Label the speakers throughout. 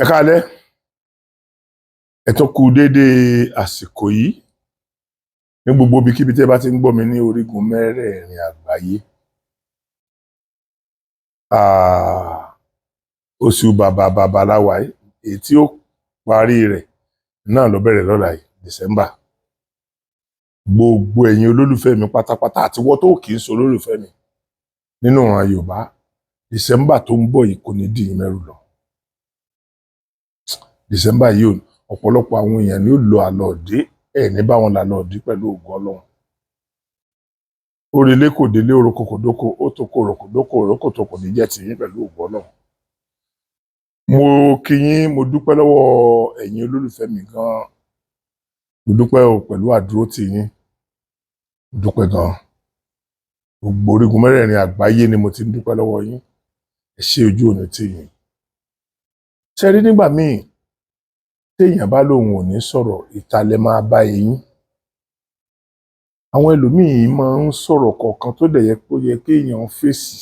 Speaker 1: Ẹ káalẹ́, ẹ tún kú dédé àsìkò yìí ní gbogbo ibikíbi tí ẹ bá ti ń gbọ́ mi ní orígun mẹ́rẹ̀ẹ̀rin àgbáyé. Oṣù bàbà la wà yìí, èyí tí ó parí rẹ̀ náà ló bẹ̀rẹ̀ lọ́la yìí, December. Gbogbo ẹ̀yin olólùfẹ́ mi pátápátá àti wọ́n tó kì í ṣe olólùfẹ́ mi nínú ìran Yorùbá, December tó ń bọ̀ yìí kò ní dì yín mẹ́rù lọ. December yìí ọ̀pọ̀lọpọ̀ àwọn èèyàn ni ó lọ àlọ́ọ̀dé ẹ̀ ní bá wọn làlọ́ọ̀dé pẹ̀lú ògùn Ọlọ́run. Orílẹ̀ kò délé oroko kò dóko, ó tó kó oroko dóko oroko tó kò ní jẹ́ tiyín pẹ̀lú ògùn Ọlọ́run. Mo kí yín, mo dúpẹ́ lọ́wọ́ ẹ̀yin olólùfẹ́ mi gan-an. Mo dúpẹ́ o pẹ̀lú àdúró tì yín. Mo dúpẹ́ gan-an. Gbogbo orígun mẹ́rẹ̀ẹ̀rin àgbáyé ni mo ti ń dúpẹ́ lọ́wọ́ yín. Ẹ ṣé ojú òní tì yín. Ṣé rí nígbà míì téèyàn bá lóun ò ní sọ̀rọ̀, ìta lẹ máa bá eyín. Àwọn ẹlòmíì máa ń sọ̀rọ̀ kọ̀ọ̀kan tó dẹ̀ yẹ kó yẹ kéèyàn fèsì.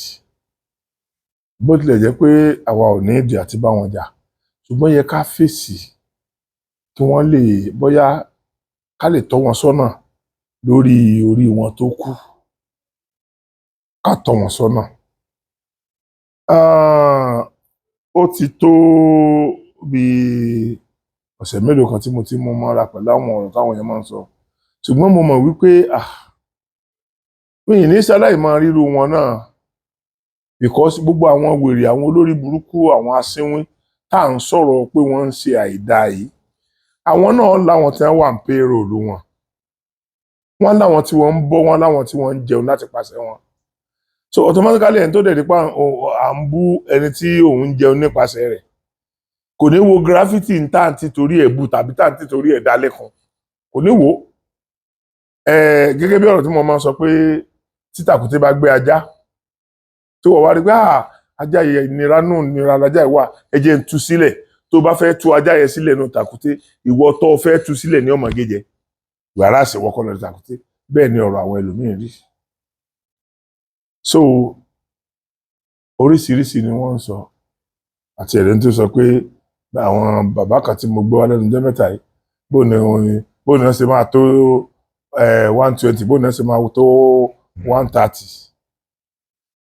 Speaker 1: Bó tilẹ̀ jẹ́ pé àwa ò ní ìdí àti bá wọn jà, ṣùgbọ́n yẹ ká fèsì kí wọ́n lè bóyá ká lè tọ́ wọn sọ́nà lórí orí wọn tó kù. Ká tọ́ wọn sọ́nà. Ó ti tó bí ọ̀sẹ̀ mélòó kan tí mo ti mú mọ́ra pẹ̀lú àwọn ọ̀rọ̀ táwọn èèyàn máa ń sọ. Ṣùgbọ́n mo mọ̀ wípé mi ì ní ṣaláì máa ríru wọn náà, because gbogbo àwọn wèrè, àwọn olórí burúkú, àwọn asínwín tá à ń sọ̀rọ̀ pé wọ́n ń ṣe àìdáa yìí, àwọn náà láwọn tí wọ́n wà ń payroll wọn. Wọ́n láwọn tí wọ́n ń bọ́, wọ́n láwọn tí wọ́n ń jẹun láti pàṣẹ wọn. So automatically ẹni tó dẹ̀ dípá à ń bú ẹni tí òun ń jẹun nípasẹ̀ rẹ̀ kò ní wo gravity ń tà ń títorí ẹ̀ bú tàbí tà ń títorí ẹ̀ dá lẹ́kun. Kò ní wò ó. Gẹ́gẹ́ bí ọ̀rọ̀ tí mo máa ń sọ pé tí tàkúté bá gbé ajá tí wọ́n wá rí pé ajá yẹn nira lajá yìí wà, ẹ jẹ́ ń tú sílẹ̀. Tó bá fẹ́ tú ajá yẹn sílẹ̀ nínú tàkúté, ìwọ tó fẹ́ tú sílẹ̀ ní ọmọ gẹ́jẹ. Wàrà àṣewọ́kọ́ lọ tàkúté. Bẹ́ẹ̀ ni ọ̀rọ̀ àwọn ẹlòmíín rí. So oríṣiríṣi ni wọ́n ń sọ. Àti ẹ̀rẹ́ tó sọ pé àwọn bàbá kan tí mo gbé wá lẹ́nu ọjọ́ mẹ́ta yìí, bó ni wọ́n ṣe máa tó 120, bó ni wọ́n ṣe máa tó 130.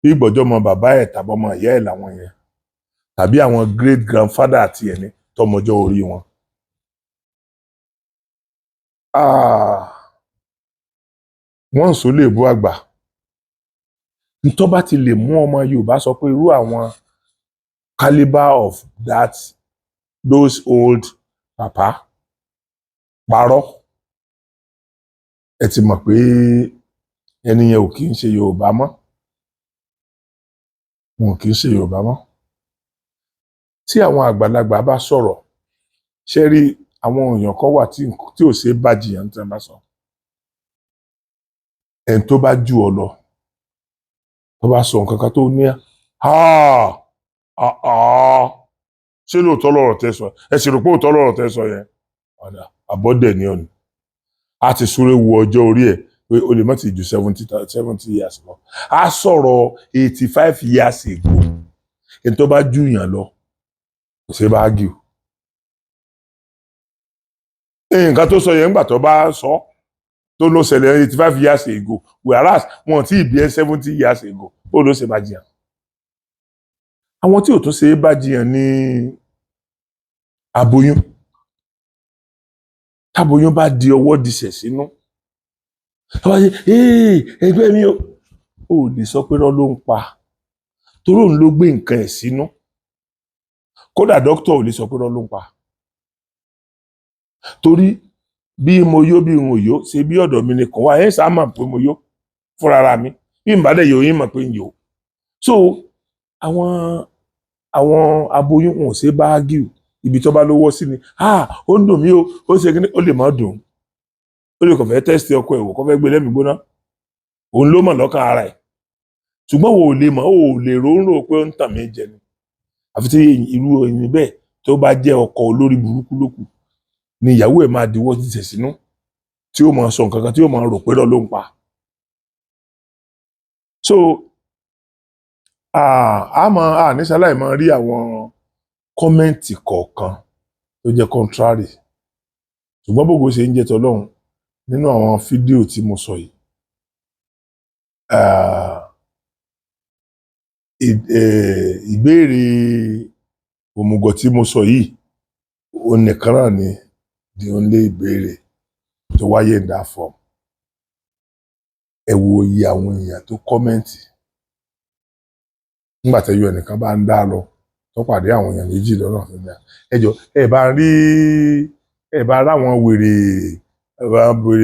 Speaker 1: Bí ìgbọ́jọ́ mọ bàbá ẹ̀ tàbí ọmọ ìyá ẹ̀ làwọn yẹn, tàbí àwọn great grandfather àti ẹni tọmọjọ́ orí wọn. Wọ́n ń sọ lè bú àgbà. Ntọ́ bá ti lè mú ọmọ Yorùbá sọ pé irú àwọn caliber of those old papa parọ́, ẹ ti mọ̀ pé ẹni yẹn ò kì í ṣe Yorùbá mọ́. Wọn kì í ṣe Yorùbá mọ́. Tí àwọn àgbàlagbà bá sọ̀rọ̀, ṣé rí àwọn èèyàn kan wà tí ò ṣe é bá jiyàn tí wọ́n bá sọ. Ẹni tó bá jù ọ lọ, tó bá sọ nǹkan kan tó ní ṣé lóòótọ́ lọ́rọ̀ tẹ́ sọ? Ẹ sì rò pé òótọ́ lọ́rọ̀ tẹ́ sọ yẹn? Àbọ̀dẹ̀ ni ọ̀nì. A ti súré wo ọjọ́ orí ẹ̀ pé o lè má ti ju 70 years lọ. A sọ̀rọ̀ 85 years ago. Ẹni tó bá jù yàn lọ kò ṣe bá argue. Nǹkan tó sọ yẹn ńgbà tó bá sọ tó ló ṣẹlẹ̀ 85 years ago, whereas wọn tí ì bí 70 years ago, ó ló ṣe bá jiyàn. Àwọn tí ò tún ṣe é bá jiyàn ní aboyún. Táboyún bá di ọwọ́ disẹ̀ sínú. Ẹgbẹ́ mi ò lè sọ pé rọ́ ló ń pa. Torí òun ló gbé nǹkan ẹ̀ sínú. Kódà dókítà ò lè sọ pé rọ́ ló ń pa. Torí bí mo yó bí n ò yó, ṣe bí ọ̀dọ̀ mi nìkan wà, ẹ̀ sáà mọ̀ pé mo yó fúnra mi. Bí n bá dẹ̀ yó, yín mọ̀ pé n yó. So àwọn aboyún wọn ò ṣe bá argue. Ibi tó bá lówó sí ni, ó ń dùn mí o, ó ṣe kí ni, ó lè má dùn. Ó lè kàn fẹ́ test ọkọ ẹ̀ wò, kó fẹ́ gbé lẹ́mìí gbóná. Òun ló mọ̀ lọ́kàn ara ẹ̀. Ṣùgbọ́n wo ò lè mọ̀, ó lè rò pé ó ń tàn mí jẹ ni. Àfi tí irú ẹni bẹ́ẹ̀ tó bá jẹ́ ọkọ olórí burúkú lókù ni ìyàwó ẹ̀ máa diwọ́ disẹ̀ sínú, tí ó máa sọ nǹkan kan tí ó máa rò pé rọ́ ló ń pa. So níṣàlàyé máa rí àwọn kọ́mẹ́ǹtì kọ̀ọ̀kan tó jẹ́ contrary ṣùgbọ́n bógo ṣe ń jẹ́ tọlọ́run nínú àwọn fídíò tí mo sọ yìí ìbéèrè òmùgọ̀ tí mo sọ yìí ó nìkan náà ni the only ìbéèrè tó wáyé in that form ẹ wo iye àwọn èèyàn tó kọ́mẹ́ǹtì nígbà tẹ́yọ ẹnìkan bá ń dá lọ tó pàdé àwọn èèyàn méjì lọ́nà tó dá ẹjọ́ ẹ bá ráwọn wèrè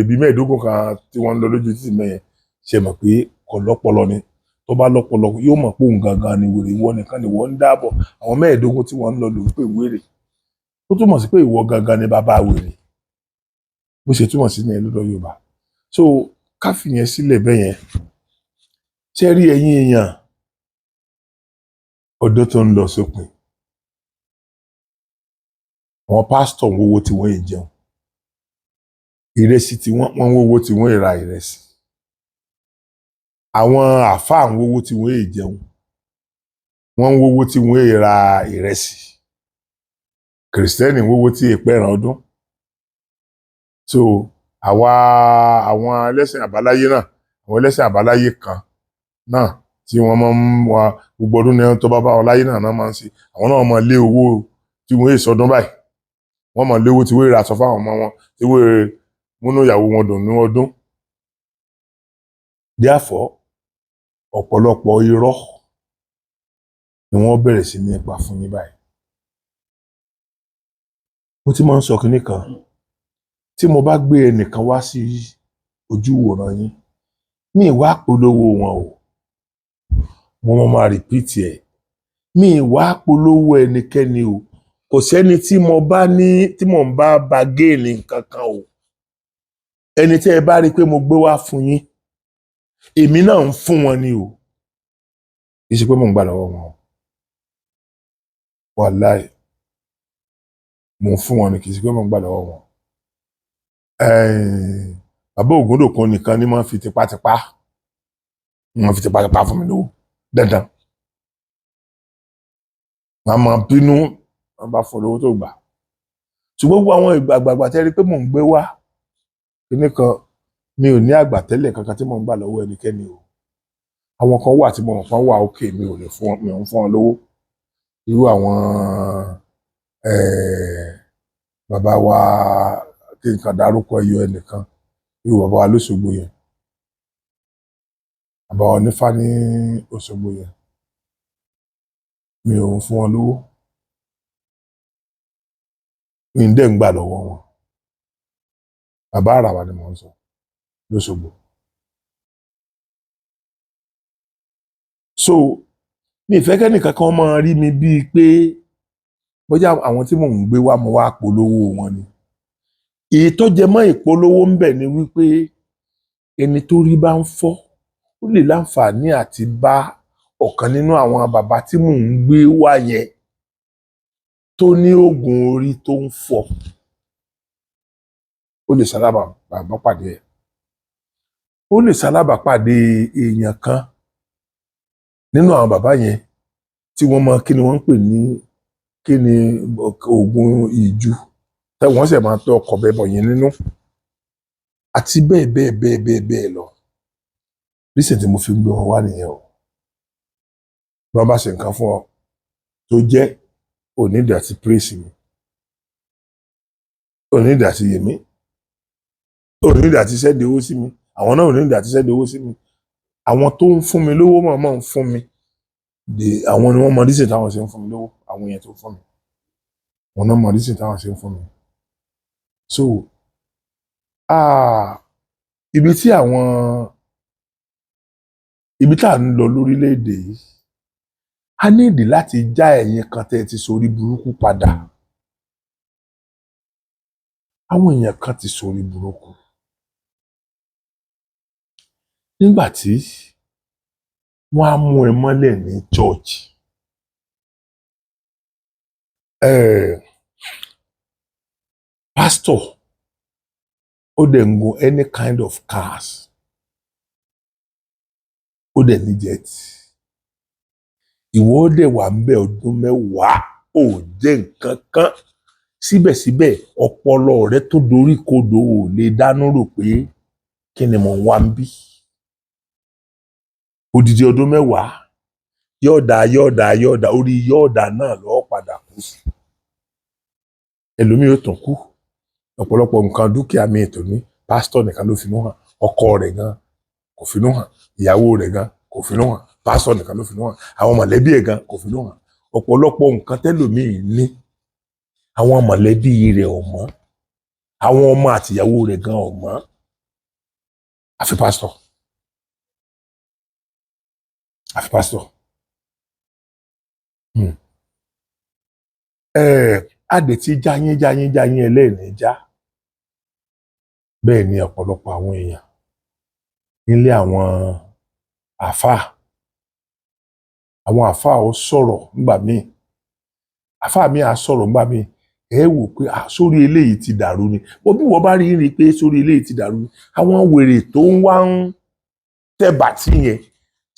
Speaker 1: bíi mẹ́ẹ̀ẹ́dógún kan tí wọ́n ń lọ lójú títì mẹ́yẹn ṣe mọ̀ pé kò lọ́pọlọ ni tó bá lọ́pọlọ yóò mọ̀ pé òun gangan ni wèrè ìwọ nìkan ni wọ́n ń dáàbọ̀ àwọn mẹ́ẹ̀ẹ́dógún tí wọ́n ń lọ lò pé wèrè ó túmọ̀ sí pé ìwọ gangan ni bàbá wèrè bó ṣe túmọ̀ sí ní ẹ lọ́dọ̀ Yorùbá so ká fìyẹn sílẹ̀ bẹ́yẹn ṣe rí ẹ̀yin èèyàn ọdún tó ń lọ sópin àwọn pásítọ̀ ń wówó tí wọ́n yìí jẹun ìrẹsì tí wọ́n ń wówó tí wọ́n yìí ra ìrẹsì àwọn àáfàá ń wówó tí wọ́n yìí jẹun wọ́n ń wówó tí wọ́n yìí ra ìrẹsì kìrìsìtẹ́nì ń wówó tí èèpẹ̀ ẹ̀ràn ọdún so àwọn ẹlẹ́sìn àbáláyé náà àwọn ẹlẹ́sìn àbáláyé kan náà tí wọ́n máa ń wá gbogbo ọdún ní tó bá bá wọn láyé náà máa ń ṣe àwọn náà máa lé owó tí wọ́n yìí sọdún báyìí wọ́n máa lé owó tí wọ́n yìí ra aṣọ fáwọn ọmọ wọn tí wọ́n yìí múnú ìyàwó wọn dùn ní ọdún therefore ọ̀pọ̀lọpọ̀ irọ́ ni wọ́n bẹ̀rẹ̀ sí ní pa fún yín báyìí mo ti máa ń sọ kinní kan tí mo bá gbé ẹnìkan wá sí ojú ìwòran yín mi ìwà polówó wọn o mo máa rìpíìtì ẹ̀ mi ìwà polówó ẹnikẹ́ni o kò sẹ́ni tí mo ń bá ba géènì kankan o ẹni tí ẹ bá rí i pé mo gbé wá fún yín èmi náà ń fún wọn ni o kì í ṣe pé mo ń gbà lọ́wọ́ wọn wàláì mo ń fún wọn ni kì í ṣe pé mo ń gbà lọ́wọ́ wọn bàbá Ògúndòkun nìkan ni wọ́n fi tipátipá fún mi lówó dandan màá máa bínú wọn bá fọ lówó tó gbà ṣùgbọ́n gbogbo àwọn àgbààgbà tẹ́rí pé mò ń gbé wá kíní kan mi ò ní àgbàtẹ́lẹ̀ kankan tí mò ń gbà lọ́wọ́ ẹnikẹ́ni o àwọn kan wà tí mo mọ̀ kan wà òkè mi ò ń fún wọn lówó irú àwọn bàbá wa kí n kàn dárúkọ ẹyọ ẹnìkan irú bàbá wa lóṣogbo yẹn bàbá wa onífá ní Òṣogbo yẹn mi ò ń fún wọn lówó mi ń dẹ̀ ń gbà lọ́wọ́ wọn bàbá àràwà ni mò ń sọ lóṣogbo so mi ìfẹ́ kẹ́nìkan kan máa rí mi bíi pé bóyá àwọn tí mò ń gbé wá mo wá polówó wọn ni èyí tó jẹ mọ́ ìpolówó ń bẹ ni wípé ẹni tó rí bá ń fọ́ ó lè láǹfààní àti bá ọ̀kan nínú àwọn bàbá tí mò ń gbé wá yẹn tó ní oògùn orí tó ń fọ́ ó lè ṣalábà pàdé ẹ̀ ó lè ṣalábà pàdé èèyàn kan nínú àwọn bàbá yẹn tí wọ́n mọ kí ni wọ́n ń pè ní kí ni oògùn ìju tẹ́wọ́n sì máa tọ́ ọkọ̀ bẹ́ẹ̀ bọ̀ yẹn nínú àti bẹ́ẹ̀ lọ rísẹ̀ tí mo fi gbé wọn wá nìyẹn o bí wọ́n bá ṣe nǹkan fún ọ tó jẹ́ onídìí àti praise mi onídìí àti yèmí onídìí àti sẹ́ẹ̀dì owó sí mi àwọn náà onídìí àti sẹ́ẹ̀dì owó sí mi àwọn tó ń fún mi lówó mọ̀ ń fún mi àwọn ni wọ́n mọ rísẹ̀ táwọn ṣe ń fún mi lówó àwọn yẹn tó fún mi wọn náà mọ rísẹ̀ táwọn ṣe ń fún mi so ibi tá à ń lọ lórílẹ̀‐èdè yìí a ní ìdí láti já ẹ̀yin kan tẹ́ ẹ ti sorí burúkú padà àwọn èèyàn kan ti sorí burúkú nígbà tí wọ́n á mú ẹ mọ́lẹ̀ ní church pastor ó dẹ̀ ń gun any kind of cars ó dẹ̀ ní jet ìwọ ó dẹ̀ wà ń bẹ ọdún mẹ́wàá ò jẹ́ nǹkan kan síbẹ̀síbẹ̀ ọpọlọ rẹ tó dorí kodò ò lè dánú rò pé kí ni mò ń wá ń bí. Odidi ọdún 10 yọ̀ọ̀dà orí yọ̀ọ̀dà náà lọ́ọ́ padà kú sí. Ẹlòmíì yóò tún kú ọ̀pọ̀lọpọ̀ nǹkan dúkìá mi ètò ní pásítọ̀ nìkan ló finú hàn, ọkọ rẹ̀ gan kò finú hàn, ìyàwó rẹ̀ gan kò finú hàn, pásítọ̀ nìkan ló finú hàn, àwọn mọ̀lẹ́bí ẹ̀ gan kò finú hàn. Ọ̀pọ̀lọpọ̀ nǹkan tẹ́lòmíì ní àwọn mọ̀lẹ́bí rẹ̀ ò mọ̀, àwọn ọmọ àtìyàwó rẹ̀ gan ò mọ̀, àfi pásítọ̀. Adè tí jáyín ẹlẹ́ẹ̀ní já. Bẹ́ẹ̀ ni ọ̀pọ̀lọpọ̀ àwọn èèyàn nílé àwọn àáfàá ó sọ̀rọ̀ nígbà míì, àáfàá mi á sọ̀rọ̀ nígbà míì, ẹ wò pé sórí eléyìí ti dàrú ni. Bí wọ́n bá rí pé sórí eléyìí ti dàrú ni, àwọn wèrè tó ń wá ń tẹ̀bà tí yẹn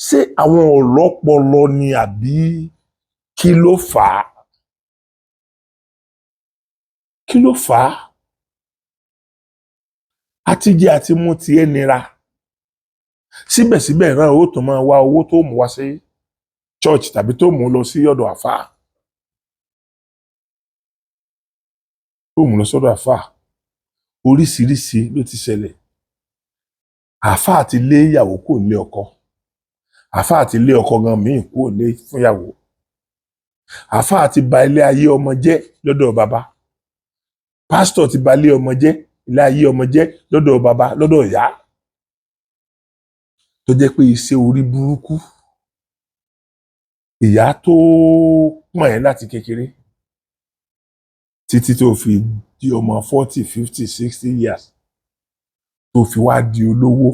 Speaker 1: ṣé àwọn ọlọ́pọlọ ni àbí kí ló fà á? Kí ló fà á? Àtijẹ àti mú tiẹ̀ nira. Síbẹ̀síbẹ̀ náà ó tún máa wá owó tó mú wá sí church tàbí tó mú lọ sí ọ̀dọ̀ àfáà. Oríṣiríṣi ló ti ṣẹlẹ̀. Àfáà ti lé ìyàwó kúrò nílé ọkọ. Àfáà ti lé ọkọ gan míì kúrò nílé fún ìyàwó. Àfáà ti ba ilé ayé ọmọ jẹ́ lọ́dọ̀ bàbá. Pásítọ̀ ti ba ilé ọmọ jẹ́, ilé ayé ọmọ jẹ́ lọ́dọ̀ bàbá, lọ́dọ̀ ìyá. Tó jẹ́ pé iṣẹ́ orí burúkú ìyá tó pọ̀n ẹ́ láti kékeré títí tó fi di ọmọ 40, 50, 60 years tó fi wá di olówó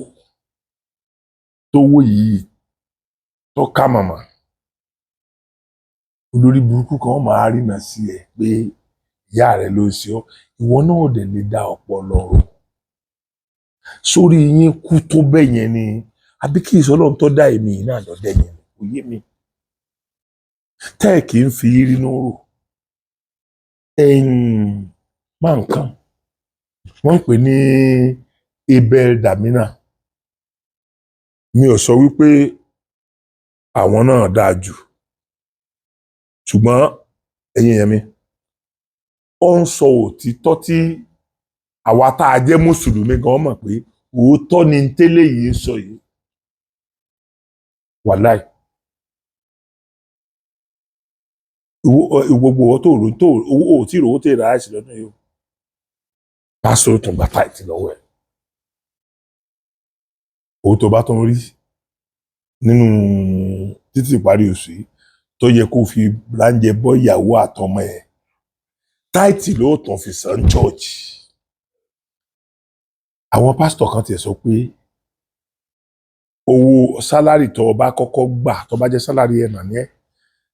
Speaker 1: tówó yìí tó ká màmá. Olórí burúkú kan máa rìnà sí ẹ pé ìyá rẹ ló ń ṣe ọ́, ìwọ náà dẹ̀ lè dá ọpọlọ rò. Sórí yín kú tó bẹ́ẹ̀ yẹn ni àbí kí ìsọlọ́run tó dá èmi náà lọ dẹ́yìn kò yé mi. Tẹ́ ẹ̀ kì í fi rínú rò. Máa nǹkan wọ́n ń pè ní Abel Damina. Mi ò sọ wípé àwọn náà dáa jù, ṣùgbọ́n ẹ̀yin èèyàn mi, ó ń sọ òtítọ́ tí àwa tá a jẹ́ mùsùlùmí gan mọ̀ pé òótọ́ ni tẹ́lẹ̀ yìí ń sọ yìí. Wàláì. Gbogbo owó tó owó tí ìrówó tẹ̀ ra àìsí lọ́dún yìí o. Pásítọ̀ tó gba táìtì lọ́wọ́ ẹ̀. Owó tó bá tún rí nínú títí ìparí oṣù yìí tó yẹ kó fi láńjẹ bọ́ ìyàwó àtọmọ ẹ̀, táìtì ló tún fi san church. Àwọn pásítọ̀ kan tiẹ̀ sọ pé owó sálárì tó o bá kọ́kọ́ gbà tó bá jẹ́ sálárì ẹ̀ mà ní ẹ́,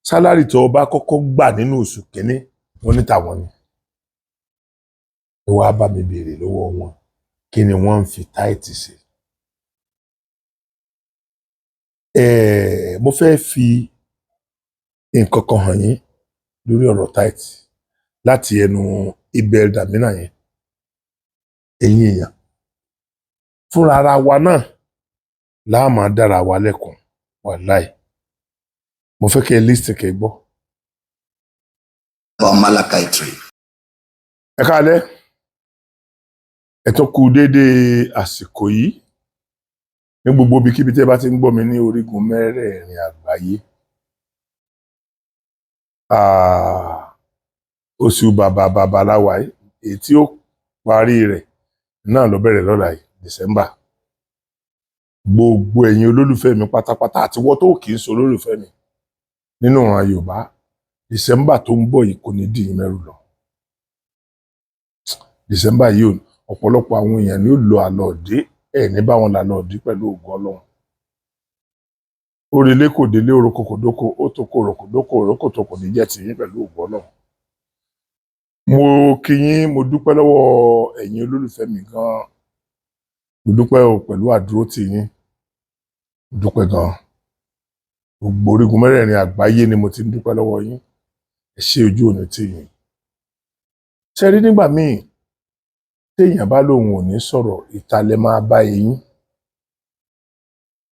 Speaker 1: sálárì tó o bá kọ́kọ́ gbà nínú oṣù kìíní wọ́n ní tàwọn ni. Ẹ wá bá mi béèrè lọ́wọ́ wọn kí ni wọ́n ń fi táìtì ṣe. Mo fẹ́ fi nǹkan kan hàn yín lórí ọ̀rọ̀ táìtì láti ẹnu Abel Damina yẹn. Ẹ̀yin èèyàn fúnra ara wa náà láà máa dára wa lẹ́kùn wàláì. Mo fẹ́ kẹ́ ẹ lísì kẹ́ ẹ gbọ́.
Speaker 2: Malachi 3.
Speaker 1: Ẹ káalẹ́, ẹ tó kú déédéé àsìkò yìí ní gbogbo ibikíbi tí ẹ bá ti ń gbọ́ mi ní orígun mẹ́rẹ̀ẹ̀rin àgbáyé. Oṣù bàbà láwa yìí, èyí tí ó parí rẹ̀ náà ló bẹ̀rẹ̀ lọ́la yìí, December. Gbogbo ẹ̀yin olólùfẹ́ mi pátápátá àti wọ́n tó kì í ṣe olólùfẹ́ mi nínú ìran Yorùbá, December tó ń bọ̀ yìí kò ní dì í mẹ́rù lọ. December yìí ọ̀pọ̀lọpọ̀ àwọn èèyàn ni ó lo àlọ́ọ̀dé ẹ̀ ní báwọn làlọ́ọ̀dé pẹ̀lú ògùn Ọlọ́run. Orílé kò délé oroko kò dóko, ó tó kó oroko dóko, oroko tó kò ní jẹ́ tìyín pẹ̀lú ògùn Ọlọ́run. Mo kí yín, mo dúpẹ́ lọ́wọ́ ẹ̀yin olólùfẹ́ mi gan-an. Mo dúpẹ́ pẹ̀lú àdúró tì yín. Mo dúpẹ́ gan-an. Gbogbo orígun mẹ́rẹ̀ẹ̀rin àgbáyé ni mo ti ń dúpẹ́ lọ́wọ́ yín. ẹ ṣe ojú òní tì yín. Ṣe rí nígbà míì téèyàn bá lóun ò ní sọ̀rọ̀ ìta lẹ máa bá eyín.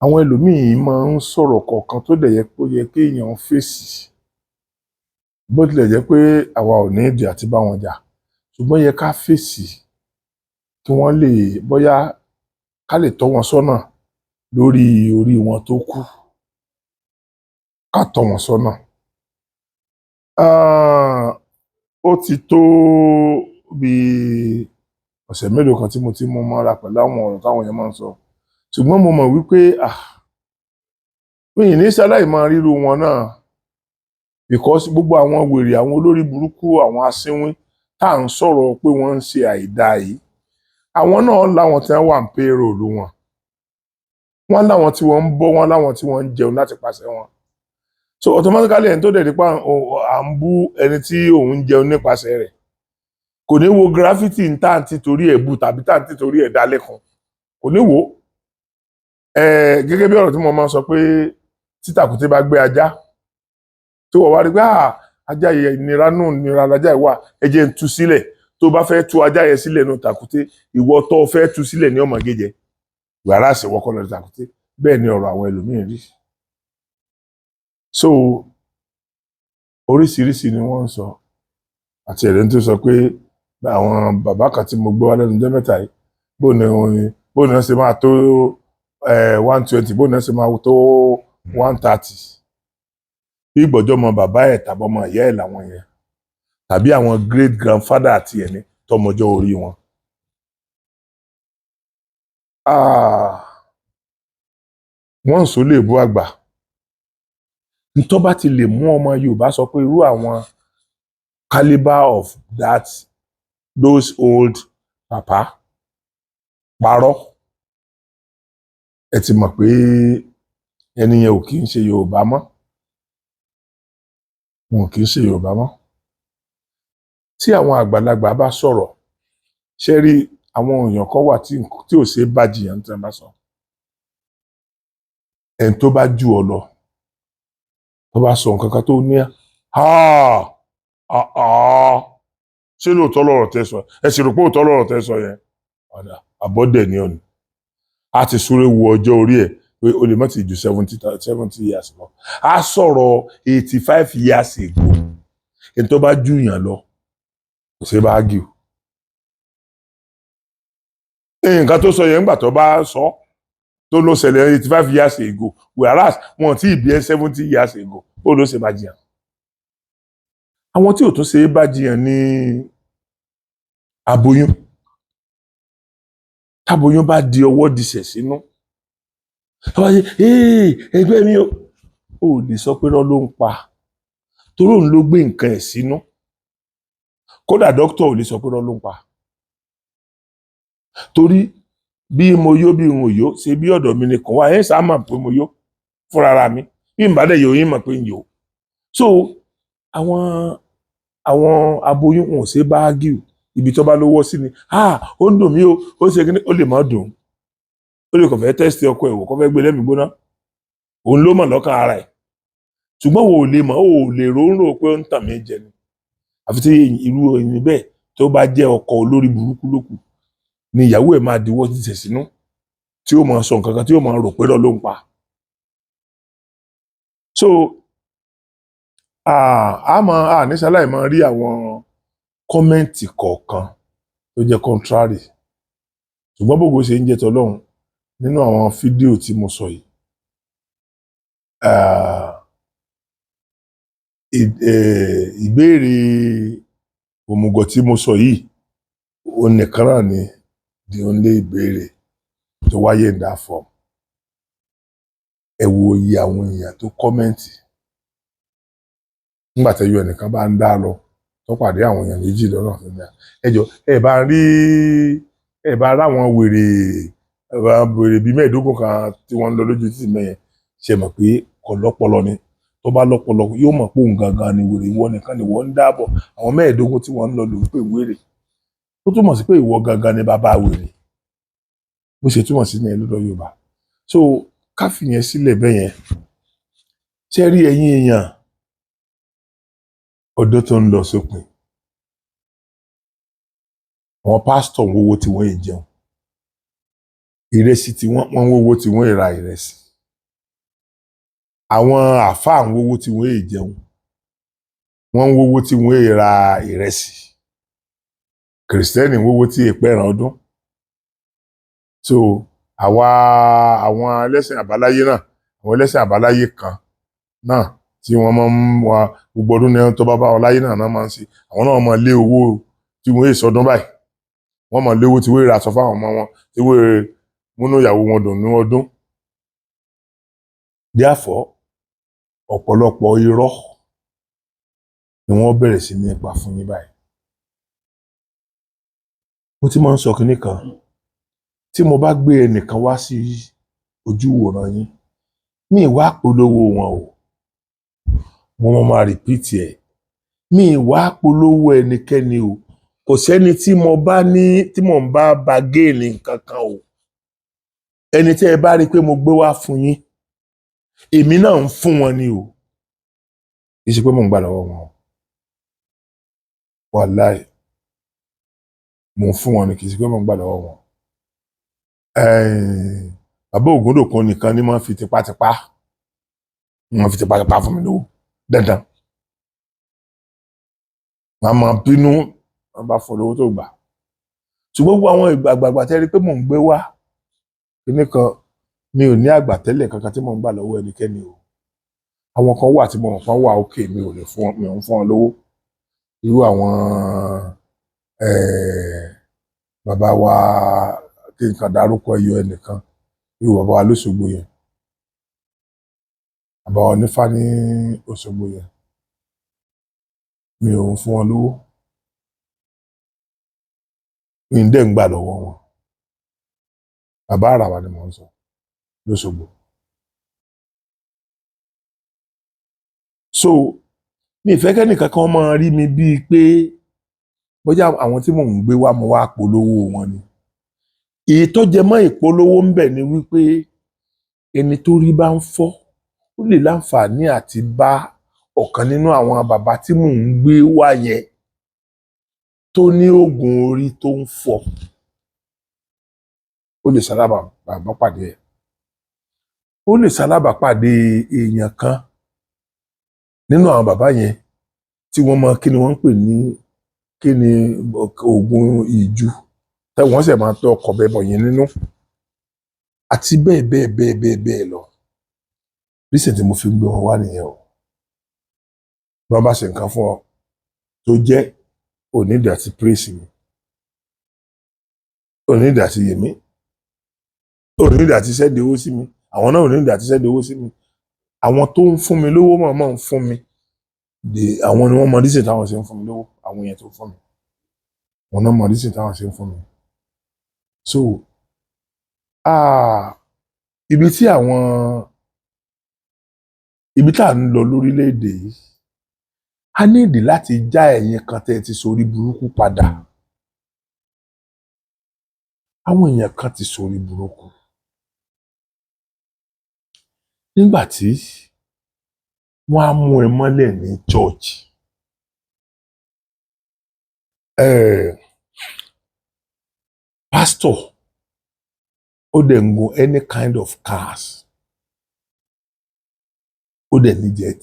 Speaker 1: Àwọn ẹlòmíì máa ń sọ̀rọ̀ kọ̀ọ̀kan tó dẹ̀ yẹ kó yẹ kéèyàn fèsì. Bó tilẹ̀ jẹ́ pé àwa ò ní ìdí àti bá wọn jà, ṣùgbọ́n yẹ ká fèsì kí wọ́n lè bóyá ká lè tọ́ wọn sọ́nà lórí orí wọn tó kù. Ká tọ́ wọn sọ́nà. Ó ti tó bí ọ̀sẹ̀ mélòó kan tí mo ti mú mọ́ra pẹ̀lú àwọn ọ̀rọ̀ táwọn èèyàn máa ń sọ. Ṣùgbọ́n mo mọ̀ wípé mi ì ní ṣaláì máa ríru wọn náà, because gbogbo àwọn wèrè, àwọn olórí burúkú, àwọn asínwín tá à ń sọ̀rọ̀ pé wọ́n ń ṣe àìdáa yìí, àwọn náà láwọn tí wọ́n wà ń payroll wọn. Wọ́n láwọn tí wọ́n ń bọ́, wọ́n láwọn tí wọ́n ń jẹun láti pàṣẹ wọn. So automatically ẹni tó dẹ̀ dípá à ń bú ẹni tí òun jẹun nípasẹ̀ rẹ̀ kò ní wo gravity ń tà ń títorí ẹ̀ bú tàbí tà ń títorí ẹ̀ dálé kan, kò ní wo. Gẹ́gẹ́ bí ọ̀rọ̀ tí mo máa ń sọ pé tí tàkúté bá gbé ajá tí wọ́n wá rí pé ajá yẹn nira lajá yìí wà, ẹ jẹ́ ń tú sílẹ̀. Tó bá fẹ́ tú ajá yẹn sílẹ̀ nù tàkúté, ìwọ tó fẹ́ tú sílẹ̀ ní ọmọ gẹ́jẹ wàrà àṣẹwọ́ kọ́ lọ tàkúté. Bẹ́ẹ̀ ni ọ̀rọ̀ àwọn ẹlòmíín rí. So oríṣiríṣi ni wọ́n ń sọ, àti ẹ̀rẹ́ tó sọ pé àwọn bàbá kan tí mo gbọ́ wá lẹ́nu ọjọ́ mẹ́ta yìí bó ni wọ́n ṣe máa tó 120, bó ni wọ́n ṣe máa tó 130. Bí ìgbọ́jọ́ mọ bàbá ẹ̀ tàbí ọmọ ìyá ẹ̀ làwọn yẹn, tàbí àwọn great grandfather àti ẹni tọmọjọ́ orí wọn. Wọ́n ń sọ lè bú àgbà. Ntọ́ bá ti lè mú ọmọ Yorùbá sọ pé irú àwọn caliber of those old papa parọ́, ẹ ti mọ̀ pé ẹni yẹn ò kì í ṣe Yorùbá mọ́. Wọn ò kì í ṣe Yorùbá mọ́. Tí àwọn àgbàlagbà bá sọ̀rọ̀, ṣe rí àwọn èèyàn kan wà tí ò ṣe é bá jiyàn tí wọ́n bá sọ. Ẹni tó bá jù ọ lọ tó bá sọ nǹkan kan tó ní ṣé lóòótọ́ lọ́rọ̀ tẹ́ sọ, ẹ sì rò pé òótọ́ lọ́rọ̀ tẹ́ sọ yẹn, àbọ̀dẹ̀ ni ọ̀nì. A ti súré wo ọjọ́ orí ẹ̀ pé o lè má ti ju 70 years lọ. A sọ̀rọ̀ 85 years ago. Ẹni tó bá jù yàn lọ kò ṣe bá argue. Nǹkan tó sọ yẹn nígbà tó bá sọ tó ló ṣẹlẹ̀ 85 years ago, whereas wọn tí ì bí 70 years ago, ó ló ṣe bá jiyàn. Àwọn tí ò tún ṣe é bá jiyàn ní aboyún. Táboyún bá di ọwọ́ disẹ̀ sínú, ẹgbẹ́ mi ò lè sọ pé rọ́ ló ń pa, torí òun ló gbé nǹkan ẹ̀ sínú. Kódà dókítà ò lè sọ pé rọ́ ló ń pa, torí bí mo yó bí n ò yó ṣe bí ọ̀dọ̀ mi nìkan wà, ẹ̀ sá mà pé mo yó fúnra mi, bí n bá dẹ̀ yó yín mọ̀ pé n yó. So àwọn aboyún wọn ò ṣe bá argue. Ibi tó bá lówó sí ni ó ń dùn mí o, ó ṣe kíní, ó lè má dùn. Ó lè kàn fẹ́ tẹ́sítì ọkọ ẹ̀ wò, kó fẹ́ gbé lẹ́mìí gbóná. Òun ló mọ̀ lọ́kàn ara ẹ̀. Ṣùgbọ́n wo ò lè mọ̀, ó lè rò pé ó ń tàn mí jẹ ni. Àfi tí irú ẹni bẹ́ẹ̀ tó bá jẹ́ ọkọ olórí burúkú lókù ni ìyàwó ẹ̀ máa diwọ́ disẹ̀ sínú, tí ó máa sọ nǹkan kan tí ó máa rò pé rọ́ ló ń pa. So níṣàlàyé máa rí àwọn kọ́mẹ́ǹtì kọ̀ọ̀kan tó jẹ́ contrary. Ṣùgbọ́n bógo ṣe ń jẹ́ tọlọ́run nínú àwọn fídíò tí mo sọ yìí, ìbéèrè òmùgọ̀ tí mo sọ yìí, òun nìkan náà ni the only ìbéèrè tó wáyé in that form. Ẹ wo iye àwọn èèyàn tó kọ́mẹ́ǹtì. Nígbà tẹ́yọ ẹnìkan bá ń dá lọ tó pàdé àwọn èèyàn méjì lọ́nà tó ní ẹjọ́ ẹ bá ráwọn wèrè bíi mẹ́ẹ̀ẹ́dógún kan tí wọ́n ń lọ lójú títì mẹ́yẹn, ṣe mọ̀ pé kò lọ́pọlọ ni. Tó bá lọ́pọlọ yóò mọ̀ pé òun gangan ni wèrè, ìwọ nìkan ni wọ́n ń dáàbọ̀. Àwọn mẹ́ẹ̀ẹ́dógún tí wọ́n ń lọ ló ń pè wèrè. Ó túmọ̀ sí pé ìwọ gangan ni bàbá wèrè. Bó ṣe túmọ̀ sí ní ẹ lọ́dọ̀ Yorùbá. So ká fìyẹn sílẹ̀ bẹ́yẹn. Ṣé rí ẹ̀yin èèyàn ọdún tó ń lọ sópin àwọn pásítọ̀ ń wówó tí wọ́n yìí jẹun ìrẹsì tí wọ́n ń wówó tí wọ́n yìí ra ìrẹsì àwọn àáfàá ń wówó tí wọ́n yìí jẹun wọ́n ń wówó tí wọ́n yìí ra ìrẹsì kìrìsìtẹ́nì ń wówó tí èèpẹ̀ ẹran ọdún so àwọn ẹlẹ́sìn àbáláyé náà àwọn ẹlẹ́sìn àbáláyé kan náà tí wọ́n máa ń wá gbogbo ọdún ní tó bá bá wọn láyé náà máa ń ṣe àwọn náà máa lé owó tí wọ́n yìí sọdún báyìí wọ́n máa lé owó tí wọ́n yìí ra aṣọ fáwọn ọmọ wọn tí wọ́n yìí múnú ìyàwó wọn dùn ní ọdún therefore ọ̀pọ̀lọpọ̀ irọ́ ni wọ́n bẹ̀rẹ̀ sí ní pa fún yín báyìí mo ti máa ń sọ kinní kan tí mo bá gbé ẹnìkan wá sí ojú wòran yín mi ì wá polówó wọn o mo máa rìpíìtì ẹ̀ mi ì wá polówó ẹnikẹ́ni o kò sẹ́ni tí mo bá ní tí mò ń bá géènì nǹkan kan o ẹni tí ẹ bá rí i pé mo gbé wá fún yín èmi náà ń fún wọn ni o kì í ṣe pé mò ń gbà lọ́wọ́ wọn o wàláì mò ń fún wọn ni kì í ṣe pé mò ń gbà lọ́wọ́ wọn bàbá Ògúndòkun nìkan ni wọ́n fi tipátipá fún mi lówó dandan màá máa bínú wọ́n bá fún lówó tó gbà ṣùgbọ́n gbogbo àwọn àgbààgbà tẹ́ rí pé mò ń gbé wá kíní kan mi ò ní àgbàtẹ́lẹ̀ kankan tí mò ń gbà lọ́wọ́ ẹnikẹ́ni o àwọn kan wà tí mo mọ̀ kan wà òkè mi ò ń fún wọn lówó irú àwọn bàbá wa kí n kàn dárúkọ ẹyọ ẹnìkan irú bàbá wa lóṣogbo yẹn bàbá wa onífá ní Òṣogbo yẹn mi ò ń fún wọn lówó mi ń dẹ̀ ń gbà lọ́wọ́ wọn bàbá àràwà ni mò ń sọ lóṣogbo so mi ìfẹ́ kẹ́nìkan kan máa rí mi bíi pé bóyá àwọn tí mò ń gbé wá mo wá polówó wọn ni èyí tó jẹ mọ́ ìpolówó ń bẹ̀ ni wípé ẹni tó rí bá ń fọ́ ó lè láǹfààní àti bá ọ̀kan nínú àwọn bàbá tí mò ń gbé wá yẹn tó ní oògùn orí tó ń fọ́ ó lè ṣalábàápàdé ẹ̀ ó lè ṣalábàápàdé èèyàn kan nínú àwọn bàbá yẹn tí wọ́n mọ kí ni wọ́n ń pè ní kí ni oògùn ìju tẹ́wọ́n sì máa tọ́ ọkọ̀ bẹ́ẹ̀ bọ̀ yẹn nínú àti bẹ́ẹ̀ lọ rísẹ̀ tí mo fi gbé wọn wá nìyẹn o bí wọ́n bá ṣe nǹkan fún ọ tó jẹ́ onídìí àti praise mi onídìí àti yèmí onídìí àti sẹ́ndì owó sí mi àwọn náà onídìí àti sẹ́ndì owó sí mi àwọn tó ń fún mi lówó mọ̀ ń fún mi àwọn ni wọ́n mọ rísẹ̀ táwọn ṣe ń fún mi lówó àwọn yẹn tó fún mi wọn náà mọ rísẹ̀ táwọn ṣe ń fún mi so ibi tá à ń lọ lórílẹ̀‐èdè yìí a nídìí láti já ẹ̀yin kan tẹ́ ẹ ti sorí burúkú padà àwọn èèyàn kan ti sorí burúkú nígbà tí wọ́n á mú ẹ mọ́lẹ̀ ní church pastor ó dẹ̀ ń gun any kind of cars ó dẹ̀ ní jet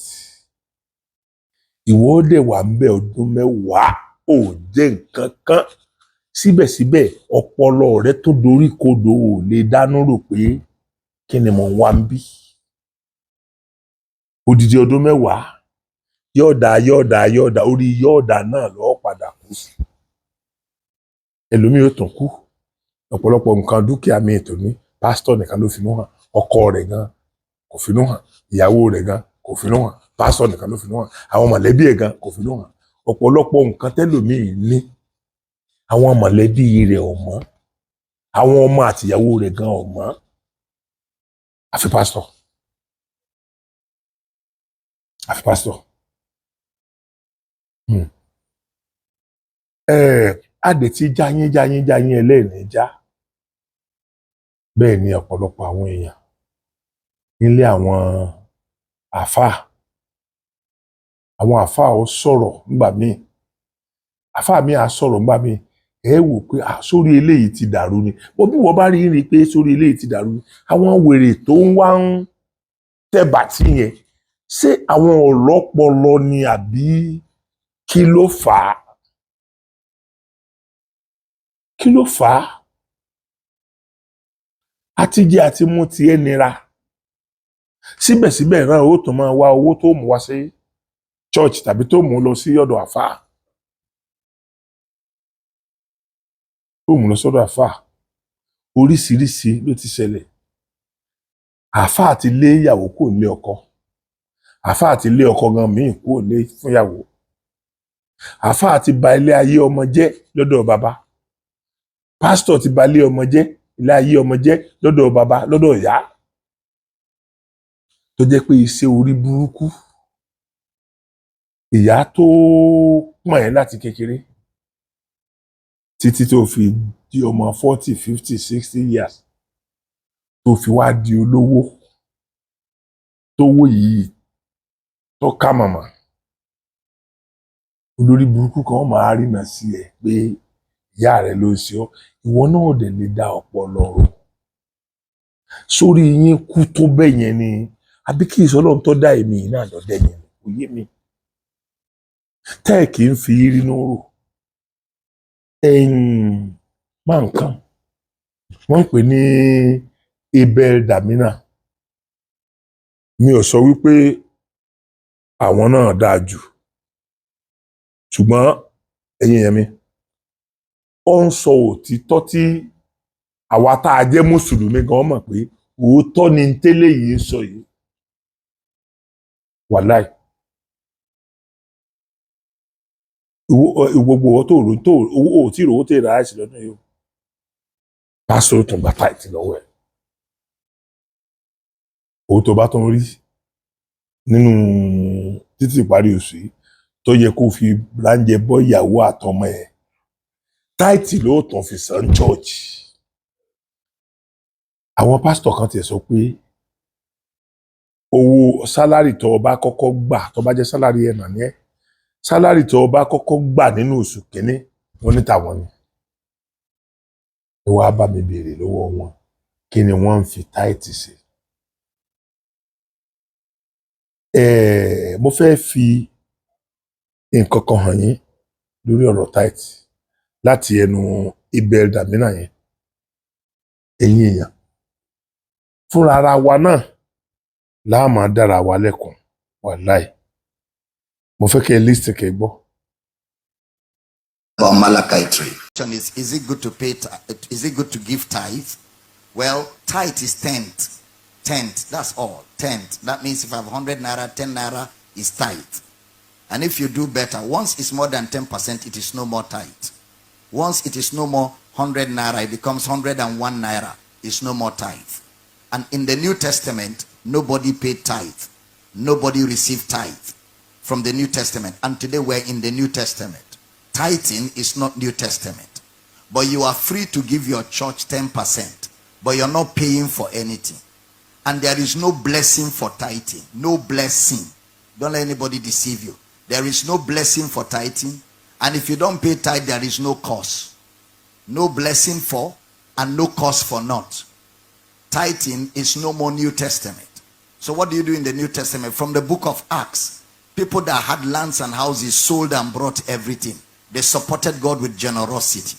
Speaker 1: ìwọ ó dẹ̀ wà ń bẹ ọdún mẹ́wàá ò jẹ́ nǹkan kan síbẹ̀síbẹ̀ ọpọlọ rẹ tó dorí kodò ò lè dánú rò pé kí ni mo wá ń bí odidi ọdún mẹ́wàá yọ̀ọ̀dà orí yọ̀ọ̀dà náà lọ́ọ́ padà kú sí ẹlòmíì ó tún kú ọ̀pọ̀lọpọ̀ nǹkan dúkìá mi ètò ní pásítọ̀ nìkan ló finú hàn ọkọ rẹ̀ gan kò finú hàn ìyàwó rẹ̀ gan kò finú hàn pásítọ̀ nìkan ló finú hàn àwọn mọ̀lẹ́bí ẹ̀ gan kò finú hàn ọ̀pọ̀lọpọ̀ nǹkan tẹ́lòmíì ní àwọn mọ̀lẹ́bí rẹ̀ ò mọ̀ àwọn ọmọ àtìyàwó rẹ̀ gan ò mọ̀ àfi pásítọ̀ adè tí jáyín ẹlẹ́ẹ̀ní já bẹ́ẹ̀ ni ọ̀pọ̀lọpọ̀ àwọn èèyàn nílé àwọn àáfàá àwọn àfáà ó sọ̀rọ̀ nígbà míì àfáà mi á sọ̀rọ̀ nígbà míì ẹ wò pé sórí eléyìí ti dàrú ni wọ́n bí wọ́n bá rí pé sórí eléyìí ti dàrú ni àwọn wèrè tó ń wá ń tẹ̀bà tí yẹn ṣé àwọn ọlọ́pọlọ ni àbí kí ló fà á àtijẹ àti mú tiẹ̀ nira síbẹ̀síbẹ̀ náà ó tún máa wá owó tó mú wá sí church tàbí tó mú lọ sí ọ̀dọ̀ àfáà oríṣiríṣi ló ti ṣẹlẹ̀ àfáà ti lé ìyàwó kò lé ọkọ àfáà ti lé ọkọ gan míì kò lé fúnyàwó àfáà ti bà ilé ayé ọmọ jẹ́ lọ́dọ̀ bàbá pásítọ̀ ti bà ilé ọmọ jẹ́ ilé ayé ọmọ jẹ́ lọ́dọ̀ bàbá lọ́dọ̀ ìyá tó jẹ́ pé iṣẹ́ orí burúkú ìyá tó pọ̀n ẹ́ láti kékeré títí tó fi di ọmọ 40, 50, 60 years tó fi wá di olówó tó wó yìí tó ká màmá olórí burúkú kan máa rìnà sí ẹ pé ìyá rẹ ló ń ṣe ọ ìwọ náà dẹ̀ lè dá ọpọlọ rò sórí yín kú tó bẹ́ẹ̀ yẹn ni àbí kí ìsọlọ́run tó dá èmi náà lọ́dẹ yẹn kò yé mi tẹ́ ẹ̀ kì í fi rínú rò máa nǹkan wọ́n ń pè ní Abel Damina mi ò sọ wípé àwọn náà dáa jù ṣùgbọ́n ẹ̀yin yẹn mi ó ń sọ òtítọ́ tí àwa tá a jẹ́ mùsùlùmí gan mọ̀ pé òótọ́ ni tẹ́lẹ̀ yìí sọ yìí wàláì gbogbo owó tó rò tó owó tí ìrò owó tẹ̀ ra àìsí lọ́dún yìí pásítọ̀ tó ń gba táìtì lọ́wọ́ ẹ̀ owó tó bá tó ń rí nínú títí ìparí oṣù yìí tó yẹ kó fi láńjẹ bọ́ ìyàwó àtọmọ ẹ̀ táìtì ló tàn fi san church àwọn pásítọ̀ kan tiẹ̀ sọ pé owó sálárì tó o bá kọ́kọ́ gbà tó bá jẹ́ sálárì ẹ̀ nà ní ẹ̀ sálárì tó o bá kọ́kọ́ gbà nínú oṣù kínní wọ́n ní tàwọn ni ẹ wá bá mi béèrè lọ́wọ́ wọn kí ni wọ́n ń fi táìtì sí. Mo fẹ́ fi nǹkan kan hàn yín lórí ọ̀rọ̀ táìtì láti ẹnu Abel Damina yẹn ẹ̀yin èèyàn fúnra ara wa náà láà máa dára wa lẹ́kùn wàláì mo fẹ́ kẹ́ ẹ lísì kẹ́ ẹ gbọ́.
Speaker 2: About Malachi 3. Is it good to pay? Is it good to give tithe? Well, tithe is tenth. Tenth, that's all. Tenth. That means if I have 100 naira, 10 naira is tithe. And if you do better, once it's more than 10%, it is no more tithe. Once it is no more 100 naira, it becomes 101 naira. It's no more tithe. And in the New Testament, nobody paid tithe. Nobody received tithe from the New Testament. And today we're in the New Testament. Tithing is not New Testament. But you are free to give your church 10%. But you're not paying for anything. And there is no blessing for tithing. No blessing. Don't let anybody deceive you. There is no blessing for tithing. And if you don't pay tithe, there is no cause. No blessing for and no cause for not. Tithing is no more New Testament. So what do you do in the New Testament? From the book of Acts, people that had lands and houses sold and brought everything. They supported God with generosity.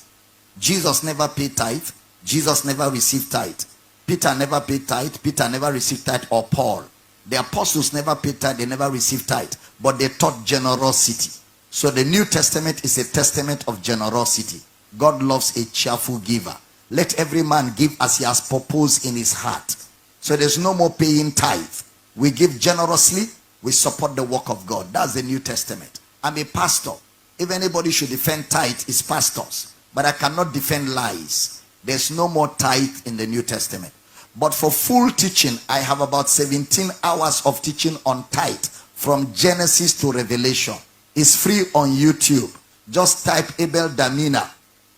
Speaker 2: Jesus never paid tithe. Jesus never received tithe. Peter never paid tithe. Peter never received tithe, or Paul. The apostles never paid tithe. They never received tithe. But they taught generosity. So the New Testament is a testament of generosity. God loves a cheerful giver. Let every man give as he has purposed in his heart. So there's no more paying tithe. We give generously. We support the work of God. That's the New Testament. I'm a pastor. If anybody should defend tithe, it's pastors. But I cannot defend lies. There's no more tithe in the New Testament. But for full teaching, I have about 17 hours of teaching on tithe from Genesis to Revelation. It's free on YouTube. Just type Abel Damina,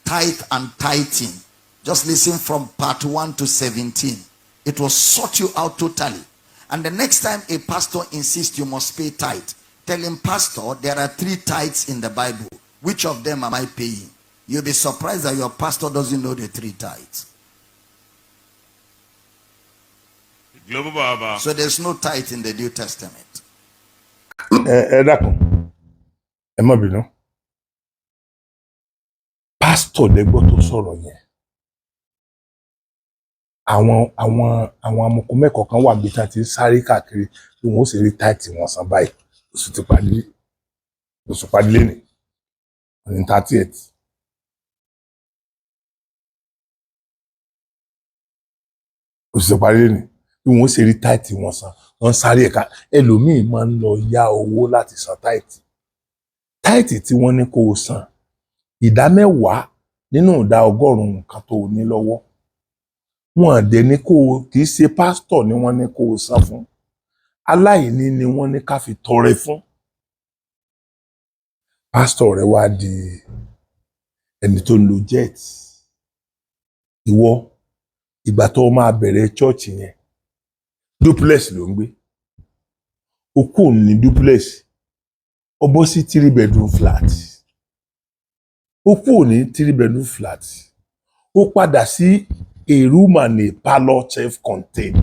Speaker 2: tithe and tithing. Just listen from part 1 to 17. It will sort you out totally. And the next time a pastor insists you must pay tithe, Tell him, Pastor, there are 3 tithes in the Bible. Which of them am I paying? You'll be surprised that your pastor doesn't know the 3 tithes.
Speaker 3: Global Baba.
Speaker 2: So there's no tithe in the New Testament.
Speaker 1: ẹ dákun ẹ má bínú pásítọ̀ lẹ́gbọ́ tó sọ̀rọ̀ yẹn àwọn amọ̀kọ mẹ́kọ̀ọ́ kan wà bí tá ti sáré káàkiri bí wọ́n ó sì rí táìtì wọn san báyìí oṣù parí lẹ́nì ní 30th. oṣù tó parí lẹ́nì bí wọ́n ó sì rí táìtì wọn san wọ́n sáré ẹ̀ka ẹlòmíì máa ń lọ yá owó láti san táìtì tí wọ́n ní kó o san 10% nínú 100 nǹkan tó o ní lọ́wọ́ wọn dẹ̀ ní kó o kì í ṣe pásítọ̀ ni wọ́n ní kó o san fún aláìní ni wọ́n ní ká fi tọrẹ fún pásítọ̀ rẹ wá di ẹni tó ń lo jet ìwọ ìgbà tó o máa bẹ̀rẹ̀ chọ́ọ̀chì yẹn duplex ló ń gbé o kò ní duplex o bọ́ sí 3 bedroom flat o kò ní 3 bedroom flat o padà sí a room and a parlour self-contained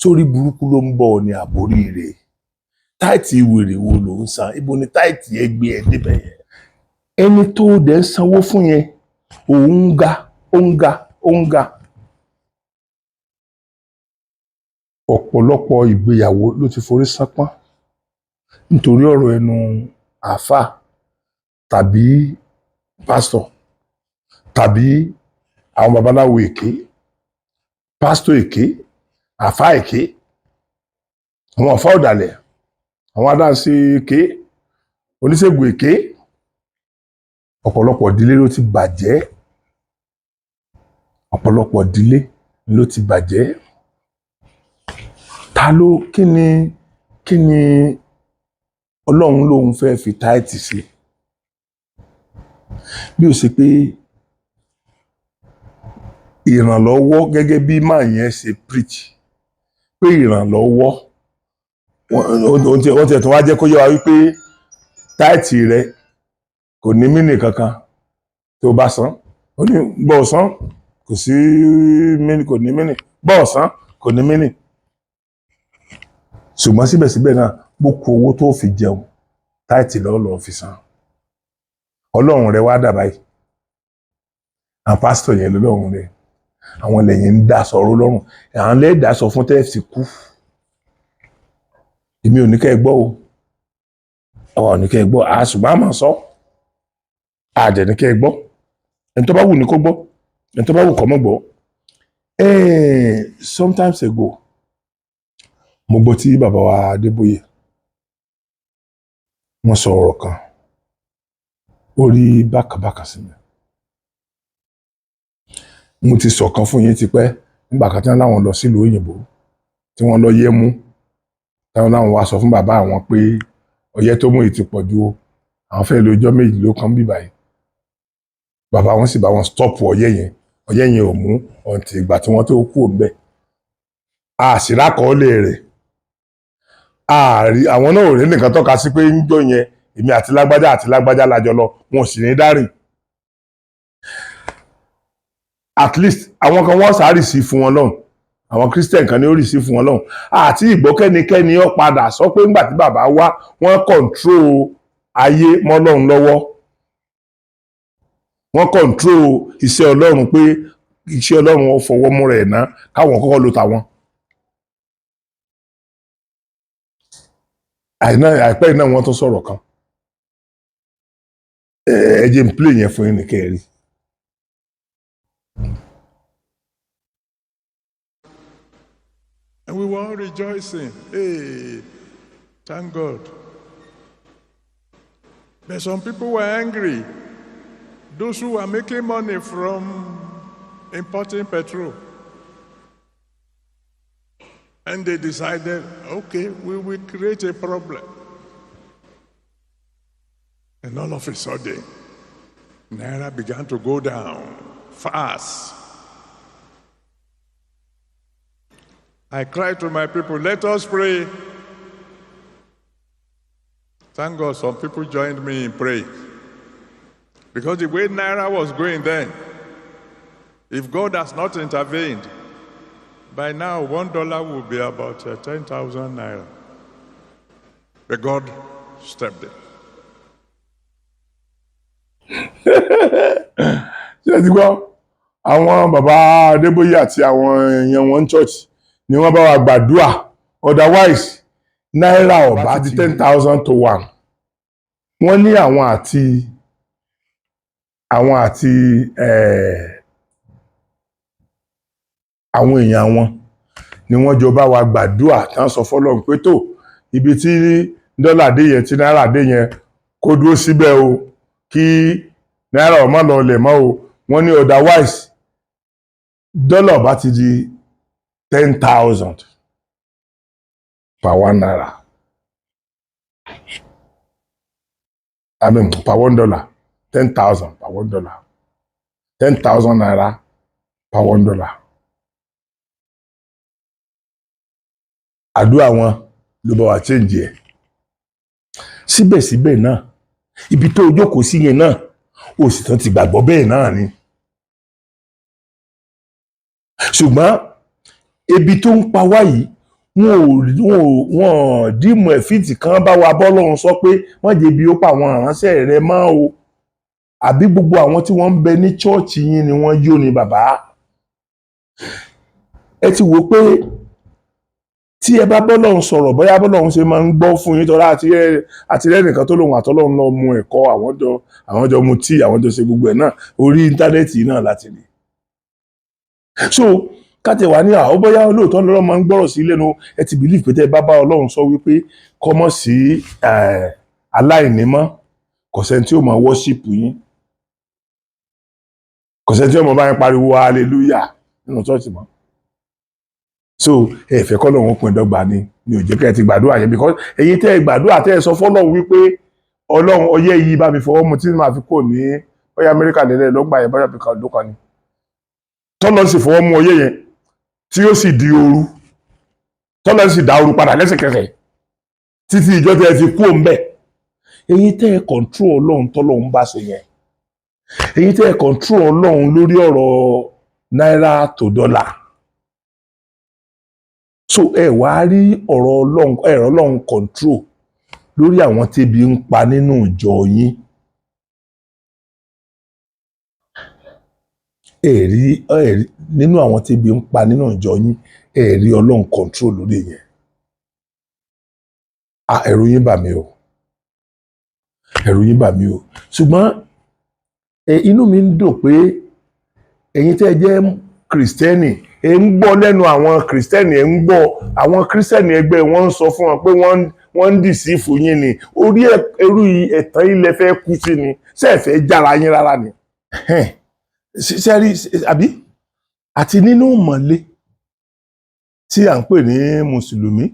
Speaker 1: sórí burúkú ló ń bọ̀ ní àbórí rẹ̀ táìtì wèrè wo ló ń san ibo ni táìtì yẹn gbé ẹ débẹ̀ yẹn ẹni tó dẹ̀ ń sanwó fún yẹn ó ń ga ọ̀pọ̀lọpọ̀ ìgbéyàwó ló ti forí sápọ́n nítorí ọ̀rọ̀ ẹnu àáfà tàbí pásítọ̀ tàbí àwọn babaláwo èké pásítọ̀ èké àáfà èké àwọn àáfà ọ̀dàlẹ̀ àwọn adáǹsí èké oníṣègùn èké ọ̀pọ̀lọpọ̀ ìdílé ló ti bàjẹ́ kí ni Ọlọ́run lòun fẹ́ fi táìtì sí bí ó ṣe pé ìrànlọ́wọ́ gẹ́gẹ́ bí máa yẹn ṣe preach pé ìrànlọ́wọ́ wọ́n ti ẹ̀tọ́ wá jẹ́ kó yé wa wípé táìtì rẹ kò ní mínì kankan tó bá san ó ní bọ́ san kò sí mínì kò ní mínì bọ́ san kò ní mínì ṣùgbọ́n síbẹ̀síbẹ̀ náà gbogbo owó tó fi jẹun táìtì lọ́ọ́ fi san Ọlọ́run rẹ wá dà báyìí àwọn pásítọ̀ yẹn lọ́lọ́run rẹ àwọn lẹ́yìn ń dá sọ̀rọ̀ lọ́rùn àwọn lẹ́ẹ̀dá sọ fún tẹ́ẹ̀sì kú èmi ò ní kẹ́ ẹ gbọ́ o àwa ò ní kẹ́ ẹ gbọ́ ṣùgbọ́n àmọ́ sọ àdẹ̀ ní kẹ́ ẹ gbọ́ ẹni tó bá wù ní kó gbọ́ ẹni tó bá wù kó má gbọ́ sometimes ago mo gbọ́ tí bàbá wa Adébóyè wọ́n sọ ọ̀rọ̀ kan ó rí bákàbákà sí mi mo ti sọ̀kan fún yín tipẹ́ nígbà kan tí wọ́n láwọn lọ sílùú òyìnbó tí wọ́n lọ yẹ́ mú táwọn láwọn wá sọ fún bàbá àwọn pé ọyẹ́ tó mú ìtì pọ̀ ju àwọn fẹ́ lo ọjọ́ méjì ló kàn bí báyìí bàbá wọn sì bá wọn stop ọyẹ́ yẹn ò mú ọ̀ǹtì ìgbà tí wọ́n tó kú òǹbẹ̀ àṣírákọọ́lẹ̀ rẹ̀ àwọn náà ò rí nìkan tọ́ka sí pé ń jọ yẹn èmi àti lágbájá lájọ lọ wọn ò sì ní dárìn at least àwọn kan wọ́n sáré sí fún wọn lọ́hùn àwọn Christian kan ní ó rí sí fún wọn lọ́hùn àti ìgbọ́kẹ́nikẹ́ni ó padà sọ pé ńgbà tí bàbá wá wọ́n control ayé mọ́ Ọlọ́run lọ́wọ́ wọ́n control iṣẹ́ Ọlọ́run pé iṣẹ́ Ọlọ́run ó fọwọ́ múra ẹ̀ ná káwọn kọ́kọ́ ló tàwọn. àìpẹ́ iná wọn tó sọ̀rọ̀ kan ẹ jẹ́ n play yẹn fún yín ní kẹ́ẹ̀rí.
Speaker 4: And we were all rejoicing. Hey, thank God. But some people were angry. Those who were making money from importing petrol. And they decided, okay, we will create a problem. And all of a sudden, Naira began to go down fast. I cried to my people, let us pray. Thank God some people joined me in praying. Because the way Naira was going then, if God has not intervened, by now $1 would be about 10,000 Naira. But God stepped in.
Speaker 1: Ṣé ti gbọ́ àwọn bàbá Adébóyè àti àwọn èèyàn wọn church ni wọ́n bá wa gbàdúrà, otherwise náírà ọ̀bá ti 10,000 to 1. Wọ́n ní àwọn àti àwọn èèyàn wọn ni wọ́n jọ bá wa gbàdúrà tán sọ fọ́lọ́run pé tó ibi tí dọ́là dé yẹn tí náírà dé yẹn kó dúró síbẹ̀ o, kí náírà ó má lọ lẹ̀ mọ́ o. Wọ́n ní otherwise dọ́là bá ti di 10,000 per 1 naira. I mean per $1. 10,000 per $1. 10,000 naira per $1. Àdúrà wọn ló bá wa change ẹ̀. Síbẹ̀síbẹ̀ náà ibi tó jókòó sí yẹn náà ó sì tán ti gbàgbọ́ bẹ́ẹ̀ náà ni. Ṣùgbọ́n ebi tó ń pa wá yìí wọ́n dìmọ̀ ẹ̀fíìtì kan bá wa bọ́lọ́run sọ pé wọ́n jẹ́ bí ó pa àwọn ìránṣẹ́ rẹ̀ mọ́ o. Àbí gbogbo àwọn tí wọ́n ń bẹ ní chọ́ọ̀chì yín ni wọ́n yó ni bàbá. Ẹ ti wò pé tí ẹ bá bọ́lọ́run sọ̀rọ̀ bóyá bọ́lọ́run ṣe máa ń gbọ́ fún yín tọ́lá àti rẹ́nìkan tó lòun àtọ́lọ́run lọ mu ẹ̀kọ́ àwọn jọ mu tíì àwọn jọ ṣe gbogbo ẹ̀ náà orí íńtánẹ́ẹ̀tì náà láti rí. So káàtẹ̀ wá ní àwọn bóyá olóòótọ́ lọ́rọ̀ máa ń gbọ́rọ̀ sí lẹ́nu ẹ ti believe pé tẹ́ ẹ bá Ọlọ́run sọ wípé kọ́mọ́ sí aláìní mọ́, kò sẹ́ni tí ó máa worship yín, kò sẹ́ni tí ó máa bá yín pariwo hallelujah nínú church mọ́. So ẹ fẹ́ kọ́ lọ́wọ́ pin dọ́gba ni ò jẹ́ kẹ́ ẹ ti gbàdúrà yẹn because ẹ̀yin tẹ́ ẹ gbàdúrà tẹ́ ẹ sọ fọ́lọ́run wípé Ọlọ́run ọyẹ́ yìí bá mi fọwọ́ mu tí màá fi kò ní bóyá Amẹ́ríkà lẹ́lẹ́ lọ́gbà yẹn bóyá bíkan ló kan ni tọ́lọ́ sì fọwọ́ mu ọyẹ́ yẹn tí ó sì di ooru tọ́lọ́ sì dá ooru padà lẹ́sẹ̀kẹsẹ̀ títí ìjọ tẹ́ ẹ fi kú òun bẹ̀. Ẹ̀yin tẹ́ ẹ control Ọlọ́run tọ́lọ́run bá ṣe yẹn, ẹ̀yin tẹ́ ẹ control Ọlọ́run lórí ọ̀rọ̀ náírà tó dọ́là. So ẹ wá rí ọ̀rọ̀ Ọlọ́run control lórí àwọn tẹ́bi ń pa nínú ìjọ yín. Ẹ rí nínú àwọn tẹ́bi ń pa nínú ìjọ yín, ẹ rí Ọlọ́run control lórí yẹn. Ẹ̀rù yín bà mí o. Ẹ̀rù yín bà mí o. Ṣùgbọ́n inú mi ń dùn pé ẹ̀yin tẹ́ ẹ jẹ́ Kristẹni ẹ ń gbọ́ lẹ́nu àwọn Kristẹni ẹ ń gbọ́ àwọn Kristẹni ẹgbẹ́ wọn ń sọ fún wọn pé wọ́n ń dìsífù yín ni orí ẹrú ẹ̀tàn ilẹ̀ fẹ́ kú sí ni sẹ́ẹ̀fẹ́ jára yín rárá ni. Sẹ́rí àbí àti nínú mọ̀lé tí à ń pè ní Mùsùlùmí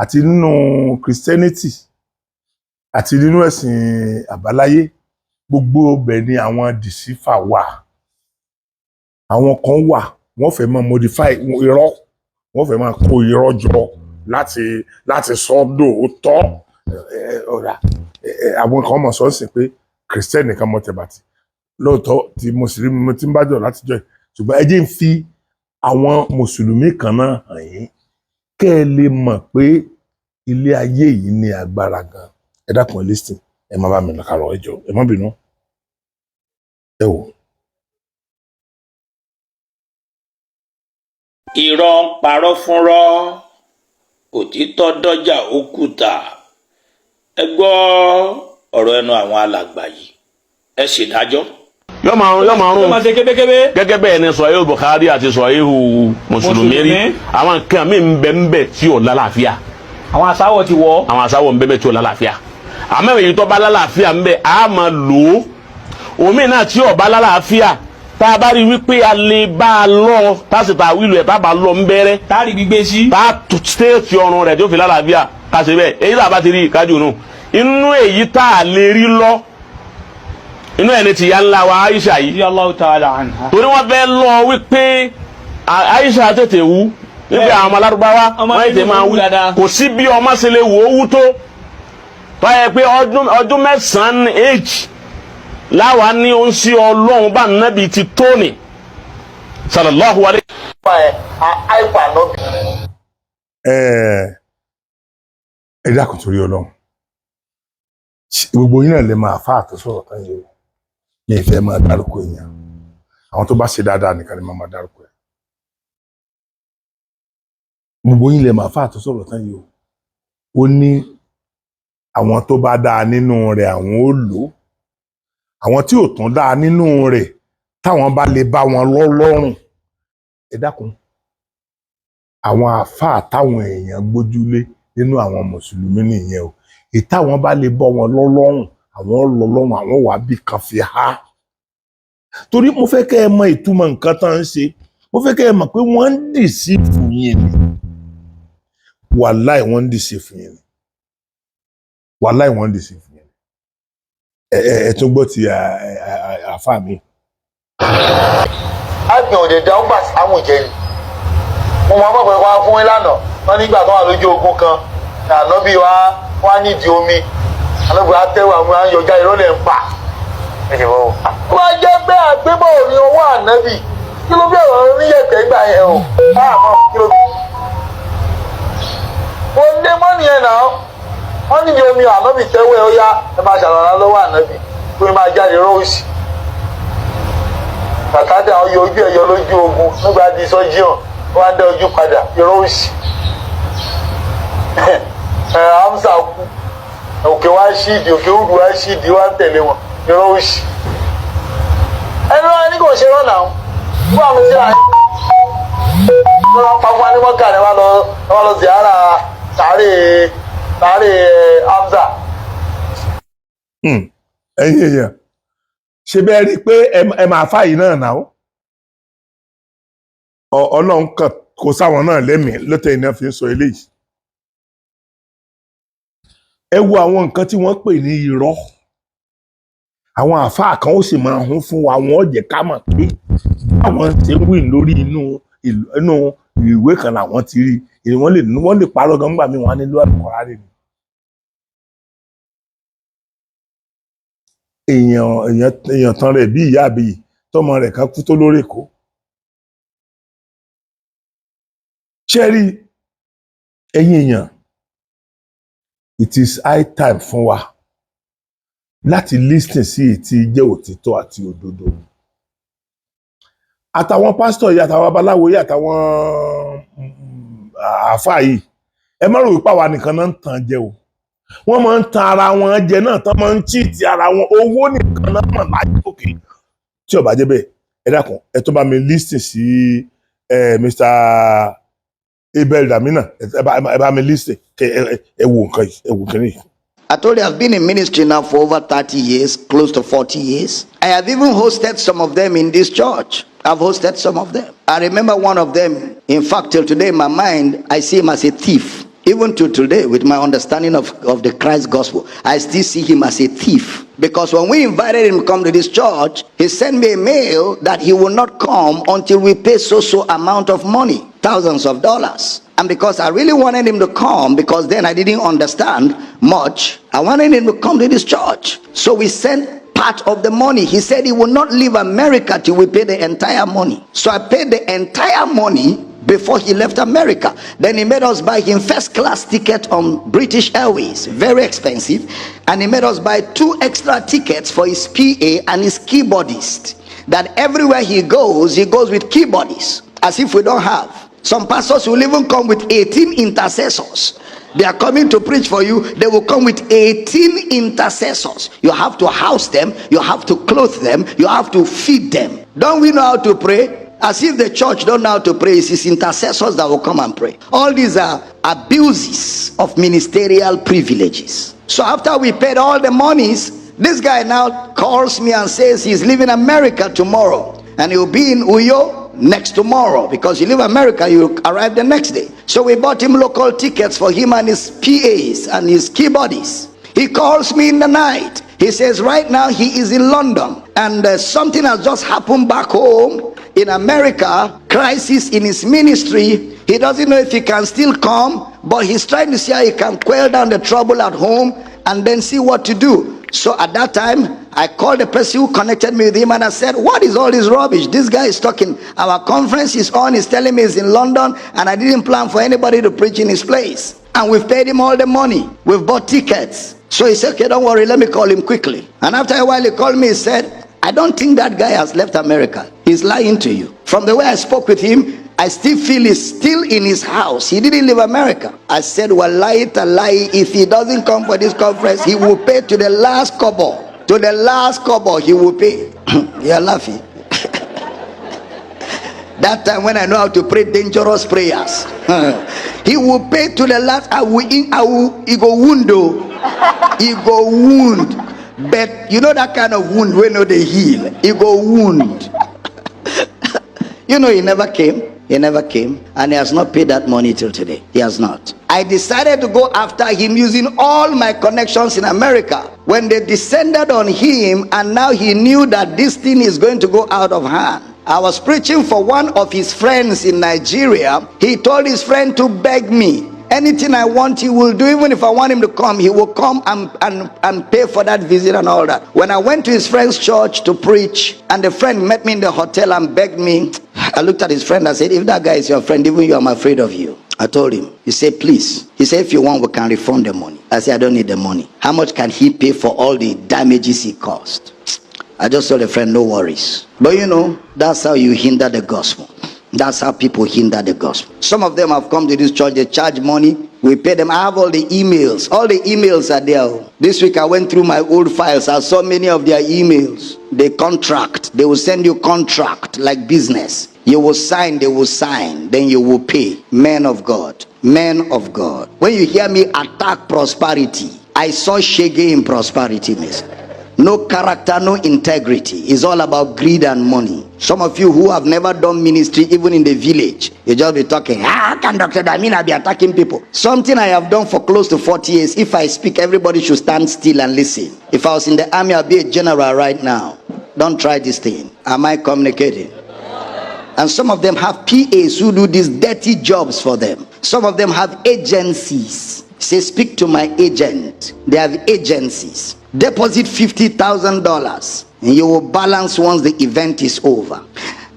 Speaker 1: àti nínú Christianity àti nínú ẹ̀sìn àbáláyé gbogbo ọbẹ̀ ni àwọn dìsífà wà. Àwọn kan wà wọ́n fẹ́ máa modify irọ́, wọ́n fẹ́ máa kó irọ́ jọ láti sọ́dọ̀ òótọ́ ọ̀rà. Àwọn kan mọ̀ sọ́ọ̀sì pé Christian nìkan mọ̀ tẹ̀bàtì lóòótọ́ tí Mùsùlùmí mo ti ń bá jọ láti jọ ṣùgbọ́n ẹ jẹ́ ń fi àwọn Mùsùlùmí kan náà hàn yín kẹ́ ẹ lè mọ̀ pé ilé ayé yìí ní agbára gan. Ẹ dákun ẹ listen, ẹ má bá mi lọ kàrọ̀ ẹ jọ̀ọ́ ẹ má bínú. Ẹ wò.
Speaker 5: Irọ́ ń parọ́ fúnrọ́, òtítọ́ dọ́jà òkúta. Ẹ gbọ́ ọ̀rọ̀ ẹnu àwọn alàgbà yìí, ẹ ṣèdájọ́.
Speaker 6: yóò máa rún
Speaker 5: máa ṣe kébékébé.
Speaker 6: gẹ́gẹ́ bẹ́ẹ̀ ni Sahih Bukhari àti Sahih Mùsùlùmí rí àwọn nǹkan mi ń bẹ tí ò lálàáfíà.
Speaker 5: Àwọn àsáwọ̀ ti wọ̀.
Speaker 6: Àwọn àsáwọ̀ ń bẹ tí ò lálàáfíà. àmọ́ èyí tó bá lálàáfíà ń bẹ a máa lò ó. omi náà tí ò bá lálàáfíà tá a bá rí wípé a lè bá a lọ tásìtà wílò ẹ̀ tá a bá lọ ń bẹ́rẹ́.
Speaker 5: Tá a rí gbígbé sí.
Speaker 6: tá a stéètì ọrùn rẹ̀ tí ó fi lálàáfíà ká ṣe bẹ́ẹ̀ èyí tá a bá ti rí ìkájú nù. inú èyí tá a lè rí lọ inú ẹni tí ya ńlá wa Aisha yìí.
Speaker 5: Radiyallahu ta'ala anha.
Speaker 6: torí wọ́n fẹ́ lọ wípé Aisha tètè wú wípé àwọn ọmọ Lárúbáwá wọ́n tètè máa wú kò sí bí ọmọ ṣe lè wò ó wú tó tó yẹ pé ọdún mẹ́sàn-án age láwa ní ó ń sí ọlọ́run bá nábì ti tóni sallallahu alayhi.
Speaker 1: ẹ dákun torí Ọlọ́run gbogbo yín náà lè máa fà tó sọ̀rọ̀ tán yìí ní ìfẹ́ máa dárúkọ èèyàn àwọn tó bá ṣe dáadáa nìkan ni máa dárúkọ ẹ̀ gbogbo yín lè máa fà tó sọ̀rọ̀ tán yìí ó ní àwọn tó bá dáa nínú rẹ̀ àwọn ó lò àwọn tí ò tún dáa nínú rẹ̀ táwọn bá lè bá wọn lọ́rùn ẹ dákun àwọn àfáà táwọn èèyàn gbójúlé nínú àwọn mùsùlùmí nìyẹn o ìtàwọn bá lè bọ́ wọn lọ́lọ́rùn àwọn lọ́lọ́rùn àwọn wà bí kan fi há torí mo fẹ́ kẹ́ ẹ mọ ìtumọ̀ nǹkan tán ń ṣe mo fẹ́ kẹ́ ẹ mọ̀ pé wọ́n ń dì sí fún yín ni wàláì wọ́n ń dì sí fún yín ni wàláì wọ́n ń dì sí fún yín ni ẹ tún gbọ́ ti àfáà mi.
Speaker 7: àgbẹ̀ òde dáhùn gbà sáwọn ìjẹ́ ni mo máa mọ̀ pé wá fún yín lánàá wọ́n nígbà tó wà lójú ogun kan ànábì wá nídìí omi ànábì wá tẹ́wọ̀ àwọn ayọ̀já ìrọ̀lẹ́ ń pa. wọ́n jẹ́ pé àgbébọ̀ ní owó ànábì kí ló bí ọ̀rọ̀ oníyẹ̀tẹ̀ gbà yẹn o àmọ́ kí ló bí. mo ń dé mọ́nì yẹn náà wọ́n nídìí omi ànábì tẹ́wọ̀ ẹ̀ ó yá ẹ máa ṣàlàyé lọ́wọ́ ànábì pé máa jáde rọ́ọ̀sì. bàtàdé àwọn yọ ojú ẹ̀yọ lójú ogun nígbà tí sọ́jíọ̀n wọ́n á dá ojú padà rọ́ọ̀sì. Hamza kú òkè wá ṣíìdì òkè òdù wá ṣíìdì wá tẹ̀lé wọn yọrọ òṣì ẹni wọn ní kò ṣe rọ́nà fún àmì sí àyè wọn pa fún anímọ́kà ni wọn lọ sí ara sàárè Hamza.
Speaker 1: ẹ̀yin èèyàn ṣe bẹ́ẹ̀ rí i pé ẹ máa fàyè náà náà Ọlọ́run kan kò sáwọn náà lẹ́mìí lọ́tẹ̀ iná fi ń sọ eléyìí. ẹ wo àwọn nǹkan tí wọ́n pè ní irọ́ àwọn àfáà kan ó sì máa hún fún wa wọ́n jẹ́ ká mọ̀ pé báwọn ṣe ń win lórí inú ìwé kan làwọn ti rí wọ́n lè parọ́ gan gbà mí wọ́n á nílò àkọ́rá rẹ̀ ni. èèyàn tán rẹ̀ bí ìyá àbíyì tọmọ rẹ̀ kan kú tó lórí Èkó. ṣé rí ẹ̀yin èèyàn it is high time fún wa láti listen sí ètí jẹ́ òtítọ́ àti òdodo àtàwọn pásítọ̀ yìí àtàwọn babaláwo yìí àtàwọn àáfàá yìí ẹ má rò wípé àwa nìkan náà ń tàn jẹ o wọ́n máa ń tan ara wọn jẹ náà tán máa ń chíìtì ara wọn owó nìkan náà mọ̀ láyé òkè tí ó bá jẹ́ bẹ́ẹ̀ ẹ dákun ẹ tó bá mi listen sí Mr. Abel Damina ẹ bá mi listen ẹ wo nǹkan yìí ẹ wo nǹkan yìí.
Speaker 2: I told you I've been in ministry now for over 30 years, close to 40 years. I have even hosted some of them in this church. I've hosted some of them. I remember one of them, in fact, till today in my mind, I see him as a thief. Even till today, with my understanding of the Christ gospel, I still see him as a thief. Because when we invited him to come to this church, he sent me a mail that he will not come until we pay so amount of money, thousands of dollars. And because I really wanted him to come, because then I didn't understand much, I wanted him to come to this church. So we sent part of the money. He said he will not leave America till we pay the entire money. So I paid the entire money before he left America. Then he made us buy him first class ticket on British Airways, very expensive. And he made us buy 2 extra tickets for his PA and his keyboardist. That everywhere he goes with keyboardists, as if we don't have. Some pastors will even come with 18 intercessors. They are coming to preach for you. They will come with 18 intercessors. You have to house them. You have to clothe them. You have to feed them. Don't we know how to pray? As if the church don't know how to pray. It's his intercessors that will come and pray. All these are abuses of ministerial privileges. So after we paid all the monies, this guy now calls me and says he's leaving America tomorrow. And he'll be in Uyo next tomorrow, because you leave America, you arrive the next day. So we bought him local tickets for him and his PAs and his keyboardists. He calls me in the night. He says right now he is in London and something has just happened back home in America, crisis in his ministry. He doesn't know if he can still come, but he's trying to see how he can quell down the trouble at home
Speaker 8: and then see what to do. So at that time, I called the person who connected me with him and I said, what is all this rubbish? This guy is talking. Our conference is on. He's telling me he's in London and I didn't plan for anybody to preach in his place. And we've paid him all the money. We've bought tickets. So he said, okay, don't worry. Let me call him quickly. And after a while, he called me. He said, I don't think that guy has left America. He's lying to you. From the way I spoke with him, I still feel he's still in his house. He didn't leave America. I said, wallahi talahi, if he doesn't come for this conference, he will pay to the last kobo. To the last kobo, he will pay. You're laughing. That time when I know how to pray dangerous prayers, he will pay to the last. He go wound though. He go wound. But you know that kind of wound when they heal. He go wound. You know, he never came. He never came, and he has not paid that money till today. He has not. I decided to go after him using all my connections in America. When they descended on him, and now he knew that this thing is going to go out of hand. I was preaching for one of his friends in Nigeria. He told his friend to beg me. Anything I want, he will do. Even if I want him to come, he will come and pay for that visit and all that. When I went to his friend's church to preach, and the friend met me in the hotel and begged me, I looked at his friend and said, if that guy is your friend, even you, I'm afraid of you. I told him. He said, please. He said, if you want, we can refund the money. I said, I don't need the money. How much can he pay for all the damages he caused? I just told the friend, no worries. But you know, that's how you hinder the gospel. That's how people hinder the gospel. Some of them have come to this church, they charge money, we pay them. I have all the emails. All the emails are there. This week I went through my old files. I saw many of their emails. They contract. They will send you contract like business. You will sign, they will sign. Then you will pay. Men of God. Men of God. When you hear me attack prosperity, I saw shege in prosperity, miss. No character, no integrity. It's all about greed and money. Some of you who have never done ministry, even in the village, you just be talking, how can Dr. Damina be attacking people? Something I have done for close to 40 years. If I speak, everybody should stand still and listen. If I was in the army, I'd be a general right now. Don't try this thing. Am I communicating? And some of them have PAs who do these dirty jobs for them. Some of them have agencies. Say, speak to my agent. They have agencies. Deposit $50,000 and you will balance once the event is over.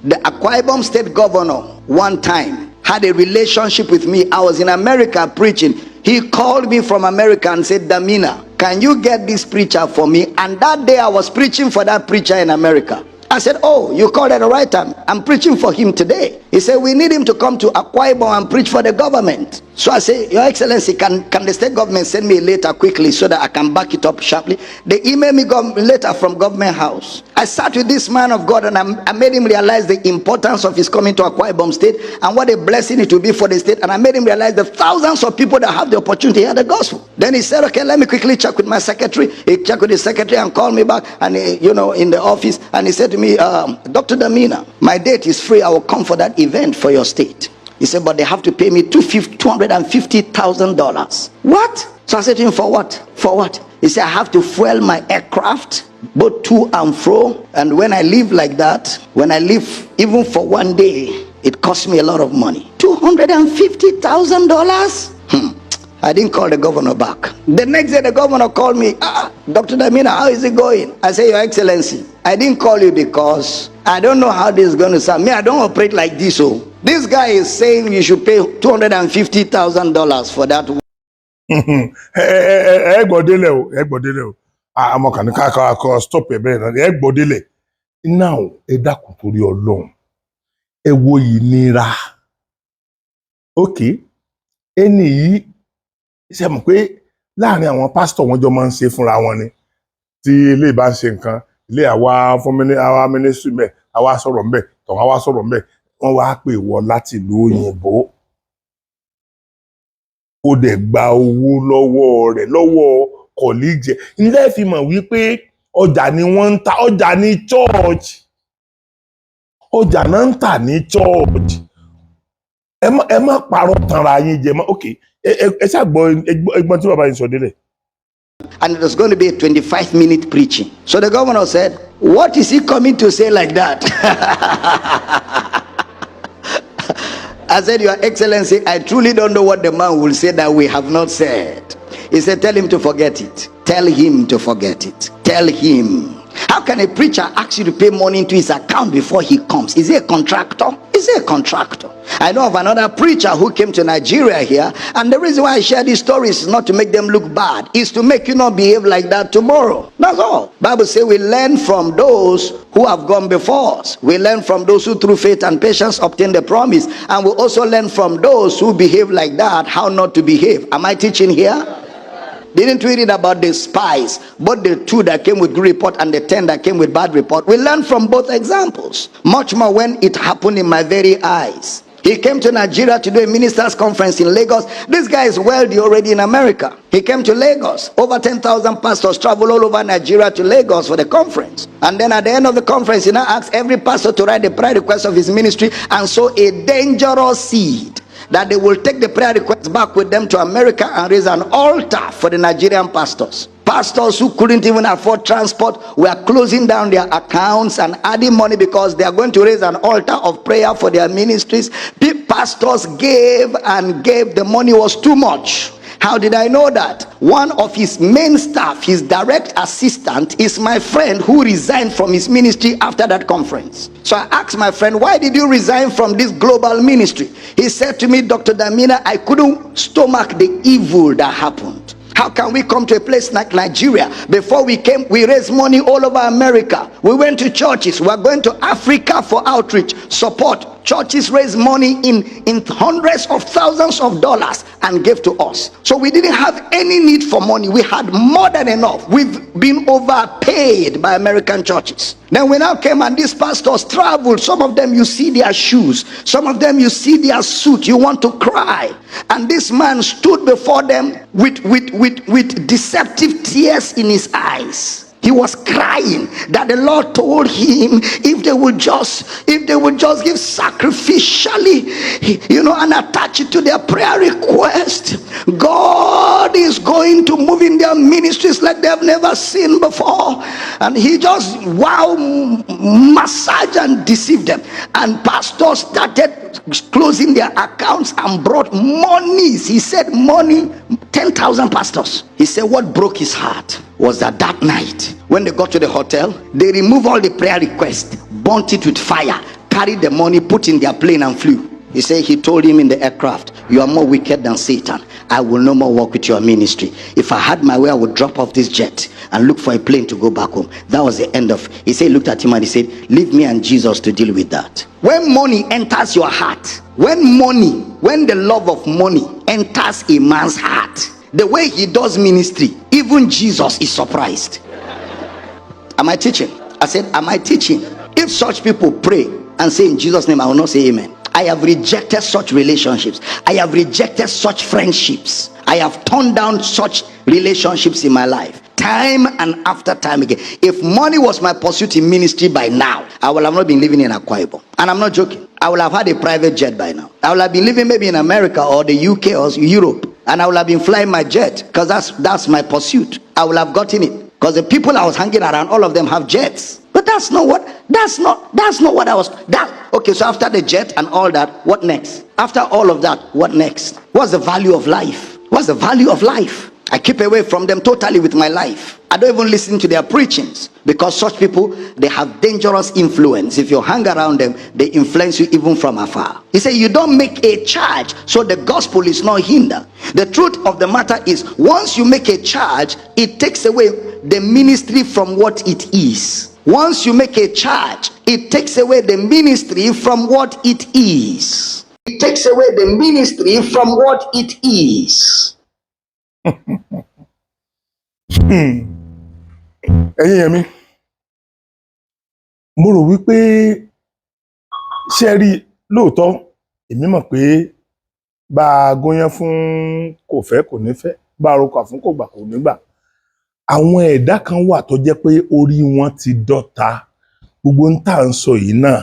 Speaker 8: The Akwa Ibom State Governor one time had a relationship with me. I was in America preaching. He called me from America and said, Damina, can you get this preacher for me? And that day I was preaching for that preacher in America. I said, oh, you called at the right time. I'm preaching for him today. He said, we need him to come to Akwa Ibom and preach for the government. So I say, Your Excellency, can the state government send me a letter quickly so that I can back it up sharply? They emailed me a letter from government house. I sat with this man of God and I made him realize the importance of his coming to Akwa Ibom State and what a blessing it will be for the state. And I made him realize the thousands of people that have the opportunity to hear the gospel. Then he said, okay, let me quickly check with my secretary. He checked with his secretary and called me back and in the office. And he said to me, Dr. Damina, my date is free. I will come for that event for your state. He said, but they have to pay me $250,000. What? So I said to him, for what? For what? He said, I have to fuel my aircraft, both to and fro. And when I live like that, when I live even for one day, it costs me a lot of money. $250,000? I didn't call the governor back. The next day, the governor called me, Dr. Damina, how is it going? I say, Your Excellency, I didn't call you because I don't know how this is going to sound. Me, I don't operate like this. Oh. This guy is saying you should pay $250,000 for that.
Speaker 1: I'm going to stop it. Now, okay. Any ṣe mọ̀ pé láàrin àwọn pásítọ̀ wọn jọ máa ń ṣe fúnra wọn ni tí ilé bá ń ṣe nǹkan ilé àwa àwa ministry mẹ́ àwa sọ̀rọ̀ mbẹ̀ tọ̀hún àwa sọ̀rọ̀ mbẹ̀ wọ́n wá pè wọ́ láti ìlú òyìnbó ó dẹ̀ gba owó lọ́wọ́ rẹ̀ lọ́wọ́ colleague ilé fi mọ̀ wípé ọjà ni wọ́n ń ta ọjà ní church ọjà náà ń tà ní church ẹ má parọ́ tanra yín jẹ mọ́ okay. And it was going to be a 25-minute preaching. So the governor said, what is he coming to say like that? I said, Your Excellency, I truly don't know what the man will say that we have not said.
Speaker 8: He said, tell him to forget it. Tell him to forget it. Tell him. How can a preacher ask you to pay money into his account before he comes? Is he a contractor? Is he a contractor? I know of another preacher who came to Nigeria here, and the reason why I share these stories is not to make them look bad. It's to make you not behave like that tomorrow. That's all. Bible says we learn from those who have gone before us. We learn from those who through faith and patience obtain the promise. And we also learn from those who behave like that, how not to behave. Am I teaching here? Didn't we read about the spies, both the 2 that came with good report and the 10 that came with bad report? We learned from both examples. Much more when it happened in my very eyes. He came to Nigeria to do a ministers conference in Lagos. This guy is wealthy already in America. He came to Lagos. Over 10,000 pastors travel all over Nigeria to Lagos for the conference. And then at the end of the conference, he now asked every pastor to write the prayer request of his ministry and sow a dangerous seed, that they will take the prayer requests back with them to America and raise an altar for the Nigerian pastors. Pastors who couldn't even afford transport were closing down their accounts and adding money because they are going to raise an altar of prayer for their ministries. Pastors gave and gave. The money was too much. How did I know that? One of his main staff, his direct assistant, is my friend who resigned from his ministry after that conference. So I asked my friend, why did you resign from this global ministry? He said to me, Dr. Damina, I couldn't stomach the evil that happened. How can we come to a place like Nigeria? Before we came, we raised money all over America. We went to churches. We are going to Africa for outreach, support. Churches raise money in hundreds of thousands of dollars and gave to us. So we didn't have any need for money. We had more than enough. We've been overpaid by American churches. Then we now came and these pastors traveled. Some of them you see their shoes. Some of them you see their suit. You want to cry. And this man stood before them with deceptive tears in his eyes. He was crying that the Lord told him if they would just give sacrificially, and attach it to their prayer request, God is going to move in their ministries like they've never seen before. And he just massaged and deceived them. And pastors started closing their accounts and brought monies. He said money, 10,000 pastors. He said what broke his heart was that night when they got to the hotel, they removed all the prayer requests, burnt it with fire, carried the money, put in their plane and flew. He said he told him in the aircraft, you are more wicked than Satan. I will no more work with your ministry. If I had my way, I would drop off this jet and look for a plane to go back home. That was the end of. He said, looked at him and he said, leave me and Jesus to deal with that. When money enters your heart, when the love of money enters a man's heart, the way he does ministry, even Jesus is surprised. Am I teaching? I said, am I teaching? If such people pray and say in Jesus' name, I will not say amen. I have rejected such relationships. I have rejected such friendships. I have turned down such relationships in my life, time and after time again. If money was my pursuit in ministry by now, I would have not been living in Akwa Ibom. And I'm not joking. I would have had a private jet by now. I would have been living maybe in America or the UK or Europe. And I would have been flying my jet because that's my pursuit. I would have gotten it because the people I was hanging around, all of them have jets. But that's not what I was. Okay, so after the jet and all that, what next? After all of that, what next? What's the value of life? What's the value of life? I keep away from them totally with my life. I don't even listen to their preachings because such people, they have dangerous influence. If you hang around them, they influence you even from afar. He said you don't make a charge, so the gospel is not hindered. The truth of the matter is, once you make a charge, it takes away the ministry from what it is. Once you make a charge, it takes away the ministry from what it is. It takes away the ministry from what it is.
Speaker 1: ẹ̀yin yẹn mi mo rò wípé ṣe rí lóòótọ́ èmi mọ̀ pé bá a gúnyán fún kò fẹ́ kò ní fẹ́ bá a rokà fún kò gbà kò ní gbà àwọn ẹ̀dá kan wà tó jẹ́ pé orí wọn ti dọ́ta gbogbo ń tà ń sọ yìí náà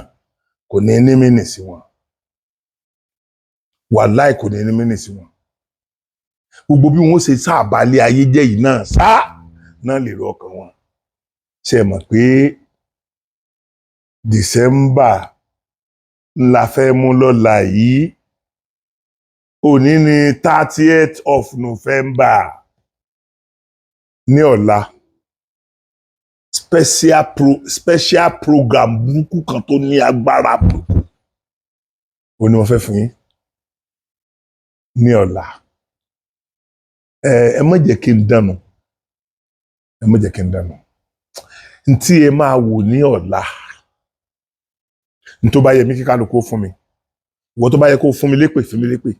Speaker 1: kò ní ní mínì sí wọn wàláì kò ní ní mínì sí wọn gbogbo bí wọn ṣe sáàbálẹ̀ ayé jẹ́ yìí náà náà lè rọ ọkàn wọn ṣe mọ̀ pé December la fẹ́ mú lọ́la yìí òní ni 30th of November ní ọ̀la special program burúkú kan tó ní agbára burúkú ó ní wọ́n fẹ́ fún yín ní ọ̀la. Ẹ má jẹ́ kí n dànù, ẹ má jẹ́ kí n dànù. Ntí ẹ máa wò ní ọ̀la, ntó bá yẹ mí kí kálukú fún mi, ìwọ tó bá yẹ kó fún mi lépè fún mi lépè,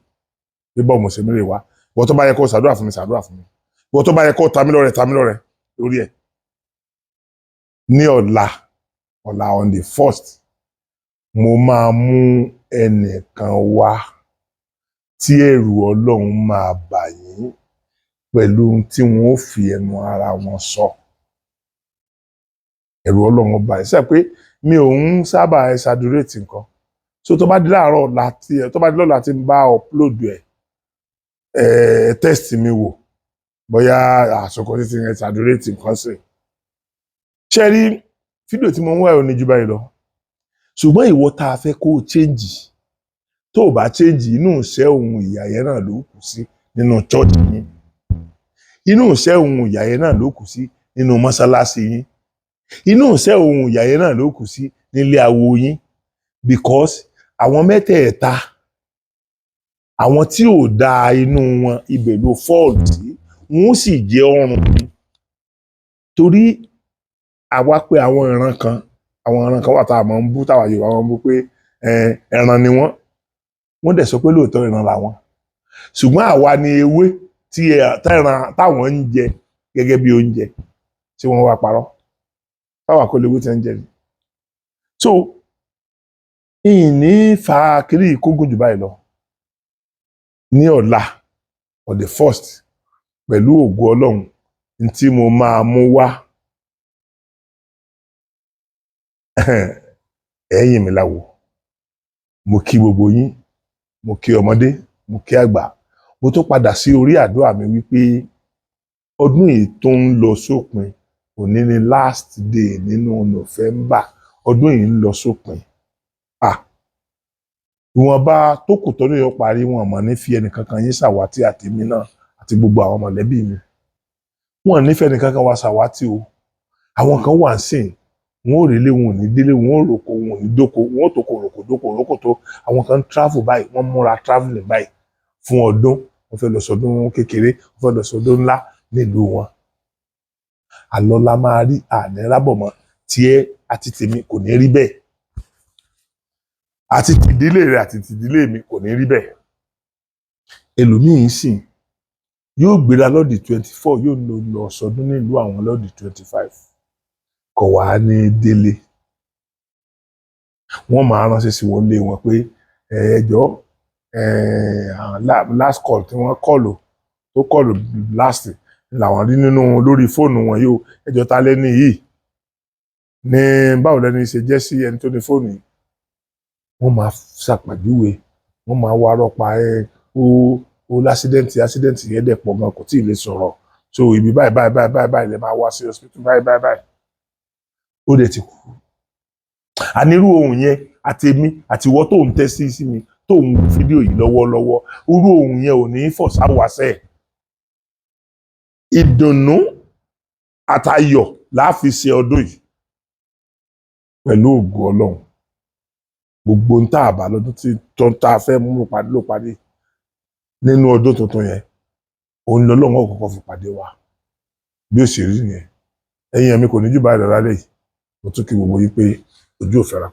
Speaker 1: bí bọ́ọ̀ mo ṣe mi lè wá, ìwọ tó bá yẹ kó ṣàdúrà fún mi ṣàdúrà fún mi, ìwọ tó bá yẹ kó ta mí lọ́rẹ lórí ẹ̀. Ní ọ̀la on the 1st, mo máa mú ẹnìkan wá tí ẹ̀rù Ọlọ́run máa bà yín pẹ̀lú tí wọ́n ó fi ẹnu ara wọn sọ. Ẹ̀rù Ọlọ́run bà yín. Ṣé pé mi ò ń sábà exaggerate nǹkan. So tó bá di láàárọ̀ ọ̀la tó bá di lọ́la tí n bá upload test mi wò bóyá àsọkọ tí ń exaggerate nǹkan sí. Ṣé rí fídíò tí mo ń wá ẹ̀ ò ní jù báyìí lọ. Ṣùgbọ́n ìwọ tá a fẹ́ kó o change tó o bá change inú ìṣẹ́ ohun ìyà yẹn náà ló kù sí nínú church yín. Inú ìṣẹ́ ohun ìyà yẹn náà ló kù sí nínú mọ́sálásí yín. Inú ìṣẹ́ ohun ìyà yẹn náà ló kù sí nílé awo yín. Because àwọn mẹ́tẹ̀ẹ̀ta àwọn tí ò da inú wọn ibẹ̀ ló fall sí wọ́n sì jẹ́ ọrùn. Torí àwa pé àwọn ìran kan wà tá a máa ń bú táwa Yorùbá máa ń bú pé ẹran ni wọ́n dẹ̀ sọ pé lóòótọ́ ìran làwọn. Ṣùgbọ́n àwa ni ewé táwọn ń jẹ gẹ́gẹ́ bí oúnjẹ tí wọ́n wá parọ́. Táwa kò léwé tí wọ́n ń jẹ ni. So ìní fa kiri ìkógun jù báyìí lọ. Ní ọ̀la on the 1st pẹ̀lú ògo Ọlọ́run tí mo máa mú wá ẹ̀yin mi láwo. Mo kí gbogbo yín, mo kí ọmọdé, mo kí àgbà. Mo tó padà sí orí àdúrà mi wípé ọdún yìí tó ń lọ sópin, òní ni last day nínú November, ọdún yìí ń lọ sópin. Ìwọ̀nba tó kù tọ́lú yóò parí wọn mọ̀ ní fi ẹnìkankan yín ṣàwátì àtèmi náà àti gbogbo àwọn mọ̀lẹ́bí mi. Wọn ní fẹ́ ẹnìkankan wá ṣàwátì o. Àwọn kan wà sìn, wọn ò rélé, wọn ò ní délé, wọn ò roko, wọn ò ní dóko, wọn ò toko roko tó. Àwọn kan travel báyìí, wọ́n múra traveling báyìí fún ọdún. Wọ́n fẹ́ lọ sọdún kékeré, wọ́n fẹ́ lọ sọdún ńlá nílùú wọn. Àlọ́ la máa rí àní rábọ̀ mọ́ tiẹ̀ àti tèmi kò ní rí bẹ́ẹ̀. Àti tìdílé rẹ̀ àti tìdílé mi kò ní rí bẹ́ẹ̀. Ẹlòmíín sìn yóò gbéra lọ́dì 24 yóò lọ sọdún nílùú àwọn lọ́dì 25 kò wá ní délé. Wọ́n máa ránṣẹ́ sí wọn lé wọn pé ẹjọ́ last call tí wọ́n kọlù last làwọn rí nínú lórí fóònù wọn yóò ẹjọ́ ta lẹ́ni yìí ní báwo lẹ́ni ṣe jẹ́ sí ẹni tó ní fóònù yìí. Wọ́n máa ṣàpèjúwe, wọ́n máa wá rọ́pa ó lásídẹ́ǹtì yẹn dẹ̀ pọ̀ gan kò tí ì lè sọ̀rọ̀. So ibi báyìí lè máa wá sí hospital báyìí. Ó dẹ̀ ti kú. Ànírú ohun yẹn àti èmi àti ìwọ tó ń tẹ́ sí mi tó ń wo fídíò yìí lọ́wọ́lọ́wọ́ irú ohun yẹn ò ní fọ̀sáwàsẹ̀. Ìdùnnú àtayọ̀ la fi ṣe ọdún yìí pẹ̀lú ògo Ọlọ́run. Gbogbo ń tà bá lọ́dún tí tá a fẹ́ mú ló parí nínú ọdún tuntun yẹn òun lọ́lọ́run ó kọ́kọ́ fi pàdé wa bí ó ṣe rí yẹn. Ẹ̀yin mi kò ní jù báyìí lọ lálẹ́ yìí. Mo tún kí gbogbo yín pé ojú ò fẹ́ra.